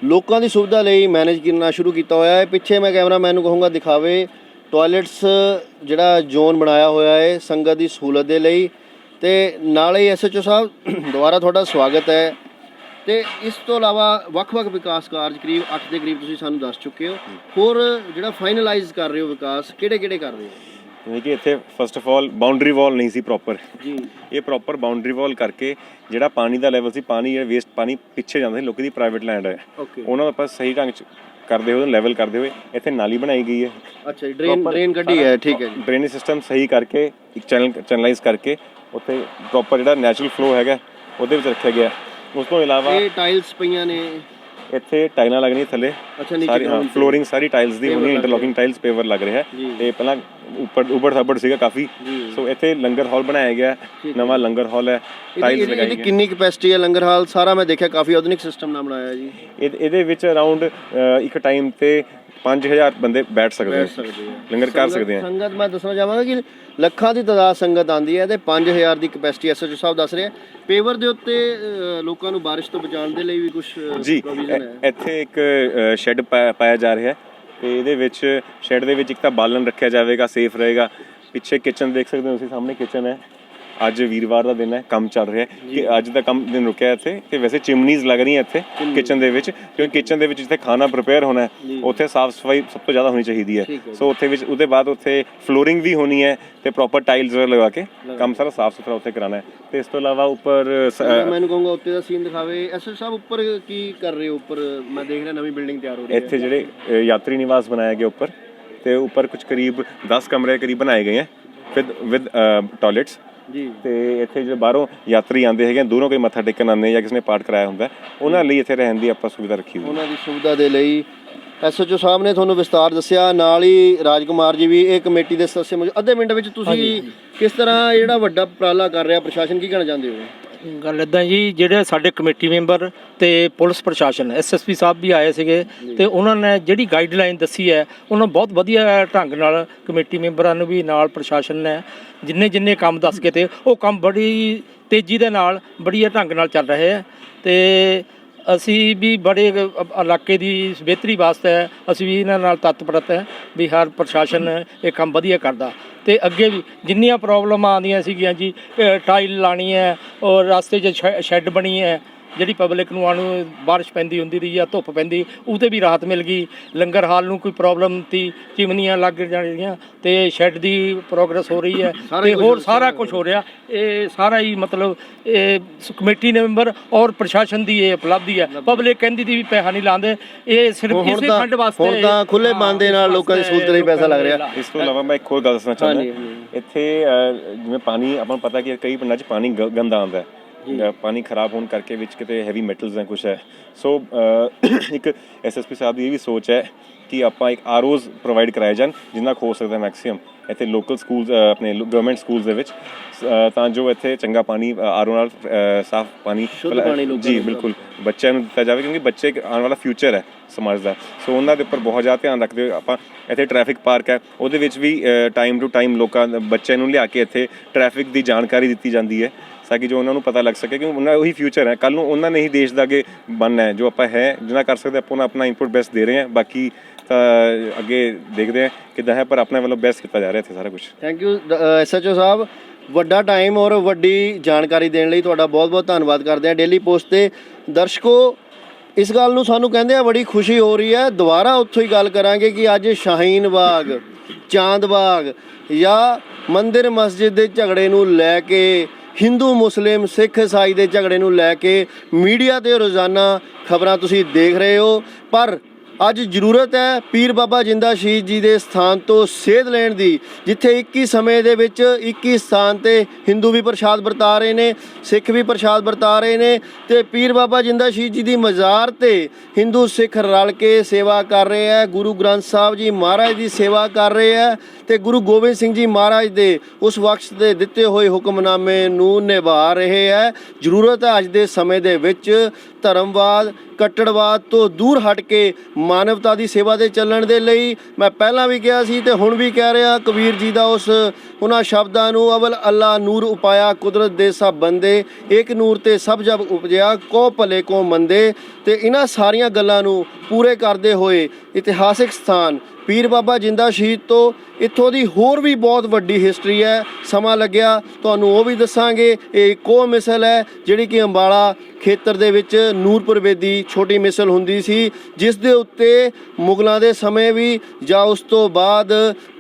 ਲੋਕਾਂ ਦੀ ਸੁਵਿਧਾ ਲਈ ਮੈਨੇਜ ਕਰਨਾ ਸ਼ੁਰੂ ਕੀਤਾ ਹੋਇਆ ਹੈ। ਪਿੱਛੇ ਮੈਂ ਕੈਮਰਾਮੈਨ ਨੂੰ ਕਹੂੰਗਾ ਦਿਖਾਵੇ ਟਾਇਲਟਸ ਜਿਹੜਾ ਜ਼ੋਨ ਬਣਾਇਆ ਹੋਇਆ ਹੈ ਸੰਗਤ ਦੀ ਸਹੂਲਤ ਦੇ ਲਈ। ਤੇ ਨਾਲ ਹੀ ਐਸਐਚਓ ਸਾਹਿਬ ਦੁਬਾਰਾ ਤੁਹਾਡਾ ਸਵਾਗਤ ਹੈ। ਤੇ ਇਸ ਤੋਂ ਇਲਾਵਾ ਵੱਖ-ਵੱਖ ਵਿਕਾਸ ਕਾਰਜ ਕਰੀਬ 8 ਦੇ ਕਰੀਬ ਤੁਸੀਂ ਸਾਨੂੰ ਦੱਸ ਚੁੱਕੇ ਹੋ। ਹੋਰ ਜਿਹੜਾ ਫਾਈਨਲਾਈਜ਼ ਕਰ ਰਹੇ ਹੋ ਵਿਕਾਸ ਕਿਹੜੇ ਕਰ ਰਹੇ ਹੋ? ਜਿਵੇਂ ਕਿ ਇੱਥੇ first of all boundary wall ਨਹੀਂ ਸੀ ਪ੍ਰੋਪਰ ਜੀ, ਇਹ ਪ੍ਰੋਪਰ ਬਾਉਂਡਰੀ ਵਾਲ ਕਰਕੇ ਜਿਹੜਾ ਪਾਣੀ ਦਾ ਲੈਵਲ ਸੀ, ਪਾਣੀ ਜਿਹੜਾ ਵੇਸਟ ਪਾਣੀ ਪਿੱਛੇ ਜਾਂਦਾ ਸੀ, ਲੋਕਾਂ ਦੀ ਪ੍ਰਾਈਵੇਟ ਲੈਂਡ ਹੈ, ਉਹਨਾਂ ਦਾ ਆਪਾਂ ਸਹੀ ਢੰਗ 'ਚ ਕਰਦੇ ਹੋਏ ਲੈਵਲ ਕਰਦੇ ਹੋਏ ਇੱਥੇ ਨਾਲੀ ਬਣਾਈ ਗਈ ਹੈ। ਅੱਛਾ ਜੀ, ਡਰੇਨ ਕੱਢੀ ਹੈ, ਠੀਕ ਹੈ ਜੀ। ਡਰੇਨੇਜ ਸਿਸਟਮ ਸਹੀ ਕਰਕੇ ਇੱਕ ਚੈਨਲਾਈਜ਼ ਕਰਕੇ ਉੱਥੇ ਪ੍ਰੋਪਰ ਜਿਹੜਾ ਨੈਚੁਰਲ ਫਲੋ ਹੈਗਾ ਉਹਦੇ ਵਿੱਚ ਰੱਖਿਆ ਗਿਆ। ਉਸ ਤੋਂ ਇਲਾਵਾ ਇਹ ਟਾਈਲਸ ਪਈਆਂ ਨੇ, ਇੱਥੇ ਟਾਈਲਾਂ ਲੱਗਣੀਆਂ ਥੱਲੇ, ਸਾਰੀ ਫਲੋਰਿੰਗ ਸਾਰੀ ਟਾਈਲਸ ਦੀ ਹੋਣੀ, ਇੰਟਰਲੋਕਿੰਗ ਟਾਈਲਸ ਪੇਵਰ ਲੱਗ ਰਿਹਾ। ਤੇ ਪਹਿਲਾਂ ਉੱਪਰ ਉਬੜ ਖਾਬੜ ਸੀਗਾ ਕਾਫੀ। ਸੋ ਇੱਥੇ ਲੰਗਰ ਹਾਲ ਬਣਾਇਆ ਗਿਆ, ਨਵਾਂ ਲੰਗਰ ਹਾਲ ਹੈ, ਟਾਈਲਸ ਲਗਾਈ ਗਈ। ਕਿੰਨੀ ਕੈਪੈਸਿਟੀ ਹੈ ਲੰਗਰ ਹਾਲ? ਸਾਰਾ ਮੈਂ ਦੇਖਿਆ ਕਾਫੀ ਆਧੁਨਿਕ ਸਿਸਟਮ ਨਾਲ ਬਣਾਇਆ ਜੀ। ਇਹਦੇ ਵਿੱਚ ਅਰਾਊਂਡ ਇੱਕ ਟਾਈਮ ਤੇ 5000 ਬੰਦੇ ਬੈਠ ਸਕਦੇ ਆ, ਲੰਗਰ ਕਰ ਸਕਦੇ ਆ। ਸੰਗਤ ਮੈਂ ਦੱਸਣਾ ਚਾਹਾਂਗਾ ਕਿ ਲੱਖਾਂ ਦੀ ਤਾਦਾਦ ਸੰਗਤ ਆਉਂਦੀ ਹੈ ਤੇ 5000 ਦੀ ਕਪੈਸਿਟੀ ਐਸਐਚਓ ਸਾਹਿਬ ਦੱਸ ਰਹੇ ਆ। ਪੇਵਰ ਦੇ ਉੱਤੇ ਲੋਕਾਂ ਨੂੰ ਬਾਰਿਸ਼ ਤੋਂ ਬਚਾਉਣ ਦੇ ਲਈ ਵੀ ਕੁਝ ਜੀ ਇੱਥੇ ਇੱਕ ਸ਼ੈੱਡ ਪਾਇਆ ਜਾ ਰਿਹਾ ਹੈ ਤੇ ਇਹਦੇ ਵਿੱਚ ਸ਼ੈੱਡ ਦੇ ਵਿੱਚ ਇੱਕ ਤਾਂ ਬਾਲਣ ਰੱਖਿਆ ਜਾਵੇਗਾ, ਸੇਫ ਰਹੇਗਾ। ਪਿੱਛੇ ਕਿਚਨ ਦੇਖ ਸਕਦੇ ਹੋ ਤੁਸੀਂ, ਸਾਹਮਣੇ ਕਿਚਨ ਹੈ। ਅੱਜ ਵੀਰਵਾਰ ਦਾ ਦਿਨ ਹੈ, ਕੰਮ ਚੱਲ ਰਿਹਾ ਕਿ ਅੱਜ ਦਾ ਕੰਮ ਦਿਨ ਰੁਕਿਆ ਇੱਥੇ। ਤੇ ਵੈਸੇ ਚਿਮਨੀਜ਼ ਲੱਗ ਰਹੀਆਂ ਇੱਥੇ ਕਿਚਨ ਦੇ ਵਿੱਚ, ਕਿਉਂਕਿ ਕਿਚਨ ਦੇ ਵਿੱਚ ਜਿੱਥੇ ਖਾਣਾ ਪ੍ਰਿਪੇਅਰ ਹੋਣਾ ਹੈ ਉੱਥੇ ਸਾਫ਼ ਸਫਾਈ ਸਭ ਤੋਂ ਜ਼ਿਆਦਾ ਹੋਣੀ ਚਾਹੀਦੀ ਹੈ। ਸੋ ਉੱਥੇ ਵਿੱਚ ਉਹਦੇ ਬਾਅਦ ਉੱਥੇ ਫਲੋਰਿੰਗ ਵੀ ਹੋਣੀ ਹੈ ਤੇ ਪ੍ਰੋਪਰ ਟਾਈਲਸ ਵਗੈਰਾ ਲਗਾ ਕੇ ਕੰਮ ਸਾਰਾ ਸਾਫ਼ ਸੁਥਰਾ ਉੱਥੇ ਕਰਾਉਣਾ ਹੈ। ਤੇ ਇਸ ਤੋਂ ਇਲਾਵਾ ਉੱਪਰ ਮੈਨੂੰ ਕਹੂੰਗਾ ਉੱਤੇ ਦਾ ਸੀਨ ਦਿਖਾਵੇ ਐਸਐਚਓ ਸਾਹਿਬ। ਉੱਪਰ ਕੀ ਕਰ ਰਹੇ ਹੋ? ਉੱਪਰ ਮੈਂ ਦੇਖ ਰਿਹਾ ਨਵੀਂ ਬਿਲਡਿੰਗ ਤਿਆਰ ਹੋ ਰਹੀ ਹੈ। ਇੱਥੇ ਜਿਹੜੇ ਯਾਤਰੀ ਨਿਵਾਸ ਬਣਾਇਆ ਗਿਆ ਉੱਪਰ, ਤੇ ਉੱਪਰ ਕੁਝ ਕਰੀਬ 10 ਕਮਰੇ ਕਰੀਬ ਬਣਾਏ ਗਏ ਹੈ ਵਿਦ ਟਾਇਲਟਸ ਜੀ। ਤੇ ਇੱਥੇ ਜਿਹੜੇ ਬਾਹਰੋਂ ਯਾਤਰੀ ਆਉਂਦੇ ਹੈਗੇ, ਦੂਰੋਂ ਕੋਈ ਮੱਥਾ ਟੇਕਣ ਆਉਂਦੇ ਜਾਂ ਕਿਸੇ ਨੇ ਪਾਠ ਕਰਾਇਆ ਹੁੰਦਾ, ਉਹਨਾਂ ਲਈ ਇੱਥੇ ਰਹਿਣ ਦੀ ਆਪਾਂ ਸੁਵਿਧਾ ਰੱਖੀ ਹੋਈ। ਉਹਨਾਂ ਦੀ ਸੁਵਿਧਾ ਦੇ ਲਈ ਐਸਐਚਓ ਸਾਹਿਬ ਨੇ ਤੁਹਾਨੂੰ ਵਿਸਤਾਰ ਦੱਸਿਆ। ਨਾਲ ਹੀ ਰਾਜਕੁਮਾਰ ਜੀ ਵੀ ਇਹ ਕਮੇਟੀ ਦੇ ਸਦੱਸਿਆ ਮੌਜੂਦ। ਅੱਧੇ ਮਿੰਟ ਵਿੱਚ ਤੁਸੀਂ ਕਿਸ ਤਰ੍ਹਾਂ ਜਿਹੜਾ ਵੱਡਾ ਉਪਰਾਲਾ ਕਰ ਰਿਹਾ ਪ੍ਰਸ਼ਾਸਨ, ਕੀ ਕਹਿਣਾ ਚਾਹੁੰਦੇ ਹੋ? ਗੱਲ ਇੱਦਾਂ ਜੀ, ਜਿਹੜੇ ਸਾਡੇ ਕਮੇਟੀ ਮੈਂਬਰ ਤੇ ਪੁਲਿਸ ਪ੍ਰਸ਼ਾਸਨ ਐਸਐਸਪੀ ਸਾਹਿਬ ਵੀ ਆਏ ਸੀਗੇ ਤੇ ਉਹਨਾਂ ਨੇ ਜਿਹੜੀ ਗਾਈਡਲਾਈਨ ਦੱਸੀ ਹੈ ਉਹਨਾਂ ਬਹੁਤ ਵਧੀਆ ਢੰਗ ਨਾਲ ਕਮੇਟੀ ਮੈਂਬਰਾਂ ਨੂੰ ਵੀ ਨਾਲ ਪ੍ਰਸ਼ਾਸਨ ਨੇ ਜਿੰਨੇ ਕੰਮ ਦੱਸ ਕੇ ਤੇ ਉਹ ਕੰਮ ਬੜੀ ਤੇਜ਼ੀ ਦੇ ਨਾਲ ਬੜੀ ਢੰਗ ਨਾਲ ਚੱਲ ਰਹੇ ਹੈ। ਤੇ ਅਸੀਂ ਵੀ ਬੜੇ ਇਲਾਕੇ ਦੀ ਬਿਹਤਰੀ ਵਾਸਤੇ ਅਸੀਂ ਵੀ ਇਹਨਾਂ ਨਾਲ ਤਤਪਰਤ ਹੈ ਵੀ ਹਰ ਪ੍ਰਸ਼ਾਸਨ ਇਹ ਕੰਮ ਵਧੀਆ ਕਰਦਾ। ਤੇ ਅੱਗੇ ਵੀ ਜਿੰਨੀਆਂ ਪ੍ਰੋਬਲਮਾਂ ਆਉਂਦੀਆਂ ਸੀਗੀਆਂ ਜੀ, ਟਾਈਲ ਲਾਣੀ ਹੈ ਔਰ ਰਸਤੇ 'ਚ ਸ਼ੈੱਡ ਬਣੀ ਹੈ ਜਿਹੜੀ ਪਬਲਿਕ ਨੂੰ ਆਉਣ ਨੂੰ ਬਾਰਿਸ਼ ਪੈਂਦੀ ਹੁੰਦੀ ਰਹੀ ਜਾਂ ਧੁੱਪ ਪੈਂਦੀ, ਉਹਤੇ ਵੀ ਰਾਹਤ ਮਿਲ ਗਈ। ਲੰਗਰ ਹਾਲ ਨੂੰ ਕੋਈ ਪ੍ਰੋਬਲਮ ਤੀ, ਚਿਮਨੀਆਂ ਲੱਗ ਜਾਣੀਆਂ ਤੇ ਸ਼ੈੱਡ ਦੀ ਪ੍ਰੋਗਰੈਸ ਹੋ ਰਹੀ ਹੈ ਤੇ ਹੋਰ ਸਾਰਾ ਕੁਝ ਹੋ ਰਿਹਾ। ਇਹ ਸਾਰਾ ਹੀ ਮਤਲਬ ਇਹ ਕਮੇਟੀ ਮੈਂਬਰ ਔਰ ਪ੍ਰਸ਼ਾਸਨ ਦੀ ਇਹ ਉਪਲਬਧੀ ਹੈ। ਪਬਲਿਕ ਕਹਿੰਦੀ ਦੀ ਵੀ ਪੈਸਾ ਨਹੀਂ ਲਾਉਂਦੇ, ਇਹ ਸਿਰਫ ਇਸੇ ਫੰਡ ਵਾਸਤੇ। ਹੁਣ ਤਾਂ ਖੁੱਲੇ ਮਨ ਦੇ ਨਾਲ ਲੋਕਾਂ ਦੀ ਸਹੂਲਤ ਲਈ ਪੈਸਾ ਲੱਗ ਰਿਹਾ। ਇਸ ਤੋਂ ਇਲਾਵਾ ਮੈਂ ਇੱਕ ਹੋਰ ਗੱਲ ਦੱਸਣਾ ਚਾਹੁੰਦਾ, ਇੱਥੇ ਜਿਵੇਂ ਪਾਣੀ ਆਪਾਂ ਨੂੰ ਪਤਾ ਕਿ ਕਈ ਪਿੰਡਾਂ 'ਚ ਪਾਣੀ ਗੰਦਾ ਆਉਂਦਾ ਹੈ, ਪਾਣੀ ਖਰਾਬ ਹੋਣ ਕਰਕੇ ਵਿੱਚ ਕਿਤੇ ਹੈਵੀ ਮੈਟਲਸ ਜਾਂ ਕੁਛ ਹੈ। ਸੋ ਇੱਕ ਐਸਐਸਪੀ ਸਾਹਿਬ ਦੀ ਇਹ ਵੀ ਸੋਚ ਹੈ ਕਿ ਆਪਾਂ ਇੱਕ ਆਰਓਜ਼ ਪ੍ਰੋਵਾਈਡ ਕਰਾਏ ਜਾਣ ਜਿੰਨਾ ਕੁ ਹੋ ਸਕਦਾ ਮੈਕਸੀਮਮ ਇੱਥੇ ਲੋਕਲ ਸਕੂਲਸ, ਆਪਣੇ ਗਵਰਨਮੈਂਟ ਸਕੂਲਸ ਦੇ ਵਿੱਚ, ਤਾਂ ਜੋ ਇੱਥੇ ਚੰਗਾ ਪਾਣੀ ਆਰਓ ਨਾਲ ਸਾਫ਼ ਪਾਣੀ ਜੀ ਬਿਲਕੁਲ ਬੱਚਿਆਂ ਨੂੰ ਦਿੱਤਾ ਜਾਵੇ, ਕਿਉਂਕਿ ਬੱਚੇ ਆਉਣ ਵਾਲਾ ਫਿਊਚਰ ਹੈ ਸਮਾਜ ਦਾ। ਸੋ ਉਹਨਾਂ ਦੇ ਉੱਪਰ ਬਹੁਤ ਜ਼ਿਆਦਾ ਧਿਆਨ ਰੱਖਦੇ ਹੋਏ ਆਪਾਂ ਇੱਥੇ ਟ੍ਰੈਫਿਕ ਪਾਰਕ ਹੈ, ਉਹਦੇ ਵਿੱਚ ਵੀ ਟਾਈਮ ਟੂ ਟਾਈਮ ਲੋਕਾਂ ਬੱਚਿਆਂ ਨੂੰ ਲਿਆ ਕੇ ਇੱਥੇ ਟ੍ਰੈਫਿਕ ਦੀ ਜਾਣਕਾਰੀ ਦਿੱਤੀ ਜਾਂਦੀ ਹੈ ਤਾਂ ਕਿ ਜੋ ਉਹਨਾਂ ਨੂੰ ਪਤਾ ਲੱਗ ਸਕੇ ਕਿ ਉਹਨਾਂ ਉਹੀ ਫਿਊਚਰ ਹੈ, ਕੱਲ੍ਹ ਨੂੰ ਉਹਨਾਂ ਨੇ ਹੀ ਦੇਸ਼ ਦਾ ਅੱਗੇ ਬਣਨਾ ਹੈ। ਜੋ ਆਪਾਂ ਹੈ ਜਿੰਨਾ ਕਰ ਸਕਦੇ ਆਪਾਂ ਆਪਣਾ ਇਨਪੁਟ ਬੈਸਟ ਦੇ ਰਹੇ ਹਾਂ, ਬਾਕੀ ਤਾਂ ਅੱਗੇ ਦੇਖਦੇ ਹਾਂ ਕਿੱਦਾਂ ਹੈ, ਪਰ ਆਪਣੇ ਵੱਲੋਂ ਬੈਸਟ ਕੀਤਾ ਜਾ ਰਿਹਾ ਇੱਥੇ ਸਾਰਾ ਕੁਝ। ਥੈਂਕ ਯੂ ਐਸਐਚਓ ਸਾਹਿਬ, ਵੱਡਾ ਟਾਈਮ ਔਰ ਵੱਡੀ ਜਾਣਕਾਰੀ ਦੇਣ ਲਈ ਤੁਹਾਡਾ ਬਹੁਤ ਬਹੁਤ ਧੰਨਵਾਦ ਕਰਦੇ ਹਾਂ। ਡੇਲੀ ਪੋਸਟ ਦੇ ਦਰਸ਼ਕੋ, ਇਸ ਗੱਲ ਨੂੰ ਸਾਨੂੰ ਕਹਿੰਦੇ ਆ ਬੜੀ ਖੁਸ਼ੀ ਹੋ ਰਹੀ ਹੈ। ਦੁਬਾਰਾ ਉੱਥੋਂ ਹੀ ਗੱਲ ਕਰਾਂਗੇ ਕਿ ਅੱਜ ਸ਼ਾਹੀਨ ਬਾਗ, ਚਾਂਦ ਬਾਗ ਜਾਂ ਮੰਦਿਰ ਮਸਜਿਦ ਦੇ ਝਗੜੇ ਨੂੰ ਲੈ ਕੇ, ਹਿੰਦੂ ਮੁਸਲਿਮ ਸਿੱਖ ਈਸਾਈ ਦੇ ਝਗੜੇ ਨੂੰ ਲੈ ਕੇ ਮੀਡੀਆ 'ਤੇ ਰੋਜ਼ਾਨਾ ਖਬਰਾਂ ਤੁਸੀਂ ਦੇਖ ਰਹੇ ਹੋ, ਪਰ ਅੱਜ ਜ਼ਰੂਰਤ ਹੈ ਪੀਰ ਬਾਬਾ ਜਿੰਦਾ ਸ਼ਹੀਦ ਜੀ ਦੇ ਸਥਾਨ ਤੋਂ ਸੇਧ ਲੈਣ ਦੀ, ਜਿੱਥੇ 21 ਸਮੇਂ ਦੇ ਵਿੱਚ 21 ਸਥਾਨ 'ਤੇ ਹਿੰਦੂ ਵੀ ਪ੍ਰਸ਼ਾਦ ਵਰਤਾ ਰਹੇ ਨੇ, ਸਿੱਖ ਵੀ ਪ੍ਰਸ਼ਾਦ ਵਰਤਾ ਰਹੇ ਨੇ ਤੇ ਪੀਰ ਬਾਬਾ ਜਿੰਦਾ ਸ਼ਹੀਦ ਜੀ ਦੀ ਮਜ਼ਾਰ 'ਤੇ ਹਿੰਦੂ ਸਿੱਖ ਰਲ ਕੇ ਸੇਵਾ ਕਰ ਰਹੇ ਹੈ। ਗੁਰੂ ਗ੍ਰੰਥ ਸਾਹਿਬ ਜੀ ਮਹਾਰਾਜ ਦੀ ਸੇਵਾ ਕਰ ਰਹੇ ਹੈ ਤੇ ਗੁਰੂ ਗੋਬਿੰਦ ਸਿੰਘ ਜੀ ਮਹਾਰਾਜ ਦੇ ਉਸ ਵਕਤ ਦੇ ਦਿੱਤੇ ਹੋਏ ਹੁਕਮਨਾਮੇ ਨੂੰ ਨਿਭਾ ਰਹੇ ਹੈ। ਜ਼ਰੂਰਤ ਹੈ ਅੱਜ ਦੇ ਸਮੇਂ ਦੇ ਵਿੱਚ ਧਰਮਵਾਦ, ਕੱਟੜਵਾਦ ਤੋਂ ਦੂਰ ਹਟ ਕੇ ਮਾਨਵਤਾ ਦੀ ਸੇਵਾ ਦੇ ਚੱਲਣ ਦੇ ਲਈ। ਮੈਂ ਪਹਿਲਾਂ ਵੀ ਕਿਹਾ ਸੀ ਤੇ ਹੁਣ ਵੀ ਕਹਿ ਰਿਹਾ, ਕਬੀਰ ਜੀ ਦਾ ਉਹਨਾਂ ਸ਼ਬਦਾਂ ਨੂੰ, ਅਵਲ ਅੱਲਾ ਨੂਰ ਉਪਾਇਆ ਕੁਦਰਤ ਦੇ ਸਭ ਬੰਦੇ, ਏਕ ਨੂਰ ਤੇ ਸਭ ਜਬ ਉਪਜਿਆ ਕੋ ਭਲੇ ਕੋ ਮੰਦੇ। ਤੇ ਇਹਨਾਂ ਸਾਰੀਆਂ ਗੱਲਾਂ ਨੂੰ ਪੂਰੇ ਕਰਦੇ ਹੋਏ ਇਤਿਹਾਸਿਕ ਸਥਾਨ ਪੀਰ ਬਾਬਾ ਜਿੰਦਾ ਸ਼ਹੀਦ ਤੋਂ ਇੱਥੋਂ ਦੀ ਹੋਰ ਵੀ ਬਹੁਤ ਵੱਡੀ ਹਿਸਟਰੀ ਹੈ। ਸਮਾਂ ਲੱਗਿਆ ਤੁਹਾਨੂੰ ਉਹ ਵੀ ਦੱਸਾਂਗੇ। ਇਹ ਇੱਕੋ ਮਿਸਲ ਹੈ ਜਿਹੜੀ ਕਿ ਅੰਬਾਲਾ ਖੇਤਰ ਦੇ ਵਿੱਚ ਨੂਰਪੁਰ ਬੇਦੀ ਛੋਟੀ ਮਿਸਲ ਹੁੰਦੀ ਸੀ, ਜਿਸ ਦੇ ਉੱਤੇ ਮੁਗਲਾਂ ਦੇ ਸਮੇਂ ਵੀ ਜਾਂ ਉਸ ਤੋਂ ਬਾਅਦ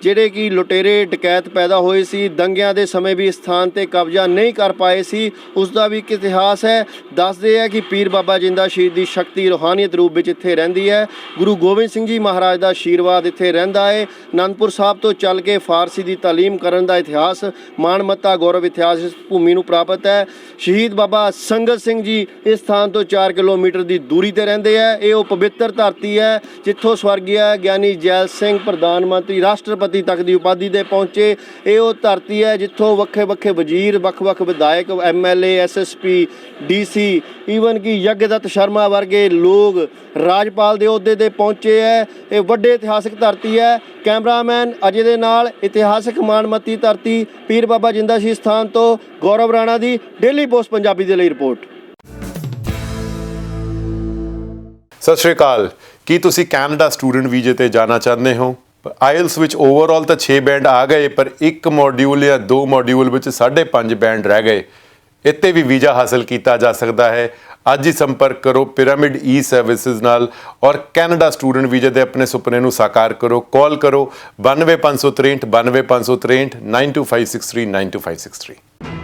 ਜਿਹੜੇ ਕਿ ਲੁਟੇਰੇ ਡਕੈਤ ਪੈਦਾ ਹੋਏ ਸੀ, ਦੰਗਿਆਂ ਦੇ ਸਮੇਂ ਵੀ ਸਥਾਨ 'ਤੇ ਕਬਜ਼ਾ ਨਹੀਂ ਕਰ ਪਾਏ ਸੀ, ਉਸ ਦਾ ਵੀ ਇੱਕ ਇਤਿਹਾਸ ਹੈ। ਦੱਸਦੇ ਹੈ ਕਿ ਪੀਰ ਬਾਬਾ ਜਿੰਦਾ ਸ਼ਹੀਦ ਦੀ ਸ਼ਕਤੀ ਰੂਹਾਨੀਅਤ ਰੂਪ ਵਿੱਚ ਇੱਥੇ ਰਹਿੰਦੀ ਹੈ। ਗੁਰੂ ਗੋਬਿੰਦ ਸਿੰਘ ਜੀ ਮਹਾਰਾਜ ਦਾ ਆਸ਼ੀਰਵਾਦ ਇੱਥੇ ਰਹਿੰਦਾ ਹੈ। ਅਨੰਦਪੁਰ ਸਾਹਿਬ ਤੋਂ ਚੱਲ ਕੇ ਫਾਰਸੀ ਦੀ ਤਾਲੀਮ ਕਰਨ ਦਾ ਇਤਿਹਾਸ ਮਾਣਮੱਤਾ ਗੌਰਵ ਇਤਿਹਾਸ ਇਸ ਭੂਮੀ ਨੂੰ ਪ੍ਰਾਪਤ ਹੈ। ਸ਼ਹੀਦ ਬਾਬਾ ਸੰਗਤ ਸਿੰਘ ਜੀ ਇਸ ਸਥਾਨ ਤੋਂ 4 ਕਿਲੋਮੀਟਰ ਦੀ ਦੂਰੀ ਤੇ ਰਹਿੰਦੇ ਹੈ। ਇਹ ਉਹ ਪਵਿੱਤਰ ਧਰਤੀ ਹੈ ਜਿੱਥੋਂ ਸਵਰਗੀਆ ਗਿਆਨੀ ਜੈਲ ਸਿੰਘ ਪ੍ਰਧਾਨ ਮੰਤਰੀ ਰਾਸ਼ਟਰਪਤੀ ਤੱਕ ਦੀ ਉਪਾਧੀ ਦੇ ਪਹੁੰਚੇ। ਇਹ ਉਹ ਧਰਤੀ ਹੈ ਜਿੱਥੋਂ ਵੱਖ-ਵੱਖ ਵਜ਼ੀਰ, ਵੱਖ-ਵੱਖ ਵਿਧਾਇਕ, MLA, SSP, DC, ਈਵਨ ਕਿ ਯੱਗਦੱਤ ਸ਼ਰਮਾ ਵਰਗੇ ਲੋਕ ਰਾਜਪਾਲ ਦੇ ਅਹੁਦੇ ਤੇ ਪਹੁੰਚੇ ਹੈ। ਇਹ ਵੱਡੇ ਇਤਿਹਾਸਕ ਧਰਤੀ ਹੈ। ਕੈਮਰਾਮੈਨ ਅਜੇ ਦੇ ਨਾਲ ਇਤਿਹਾਸਕ ਮਾਣਮੱਤੀ ਧਰਤੀ ਪੀਰ ਬਾਬਾ ਜਿੰਦਾ ਸ਼ਹੀਦ ਸਥਾਨ ਤੋਂ ਗੌਰਵ ਰਾਣਾ ਦੀ ਡੇਲੀ ਪੋਸਟ ਪੰਜਾਬੀ ਦੇ ਲਈ ਰਿਪੋਰਟ। ਸਤਿ ਸ਼੍ਰੀ ਅਕਾਲ। ਕੀ ਤੁਸੀਂ ਕੈਨੇਡਾ ਸਟੂਡੈਂਟ ਵੀਜ਼ੇ ਤੇ ਜਾਣਾ ਚਾਹੁੰਦੇ ਹੋ? ਆਇਲਸ ਵਿੱਚ ਓਵਰਆਲ ਤਾਂ 6 ਬੈਂਡ ਆ ਗਏ, ਪਰ ਇੱਕ ਮੋਡਿਊਲ ਜਾਂ 2 ਮੋਡਿਊਲ ਵਿੱਚ 5.5 ਬੈਂਡ ਰਹਿ ਗਏ। ਇੱਥੇ ਵੀ ਵੀਜ਼ਾ ਹਾਸਲ ਕੀਤਾ ਜਾ ਸਕਦਾ ਹੈ। ਅੱਜ ਹੀ ਸੰਪਰਕ ਕਰੋ ਪਿਰਾਮਿਡ ਈ ਸਰਵਿਸਿਜ਼ ਨਾਲ ਔਰ ਕੈਨੇਡਾ ਸਟੂਡੈਂਟ ਵੀਜ਼ੇ ਦੇ ਆਪਣੇ ਸੁਪਨੇ ਨੂੰ ਸਾਕਾਰ ਕਰੋ। ਕਾਲ ਕਰੋ 92 563 92 563 92563 92563।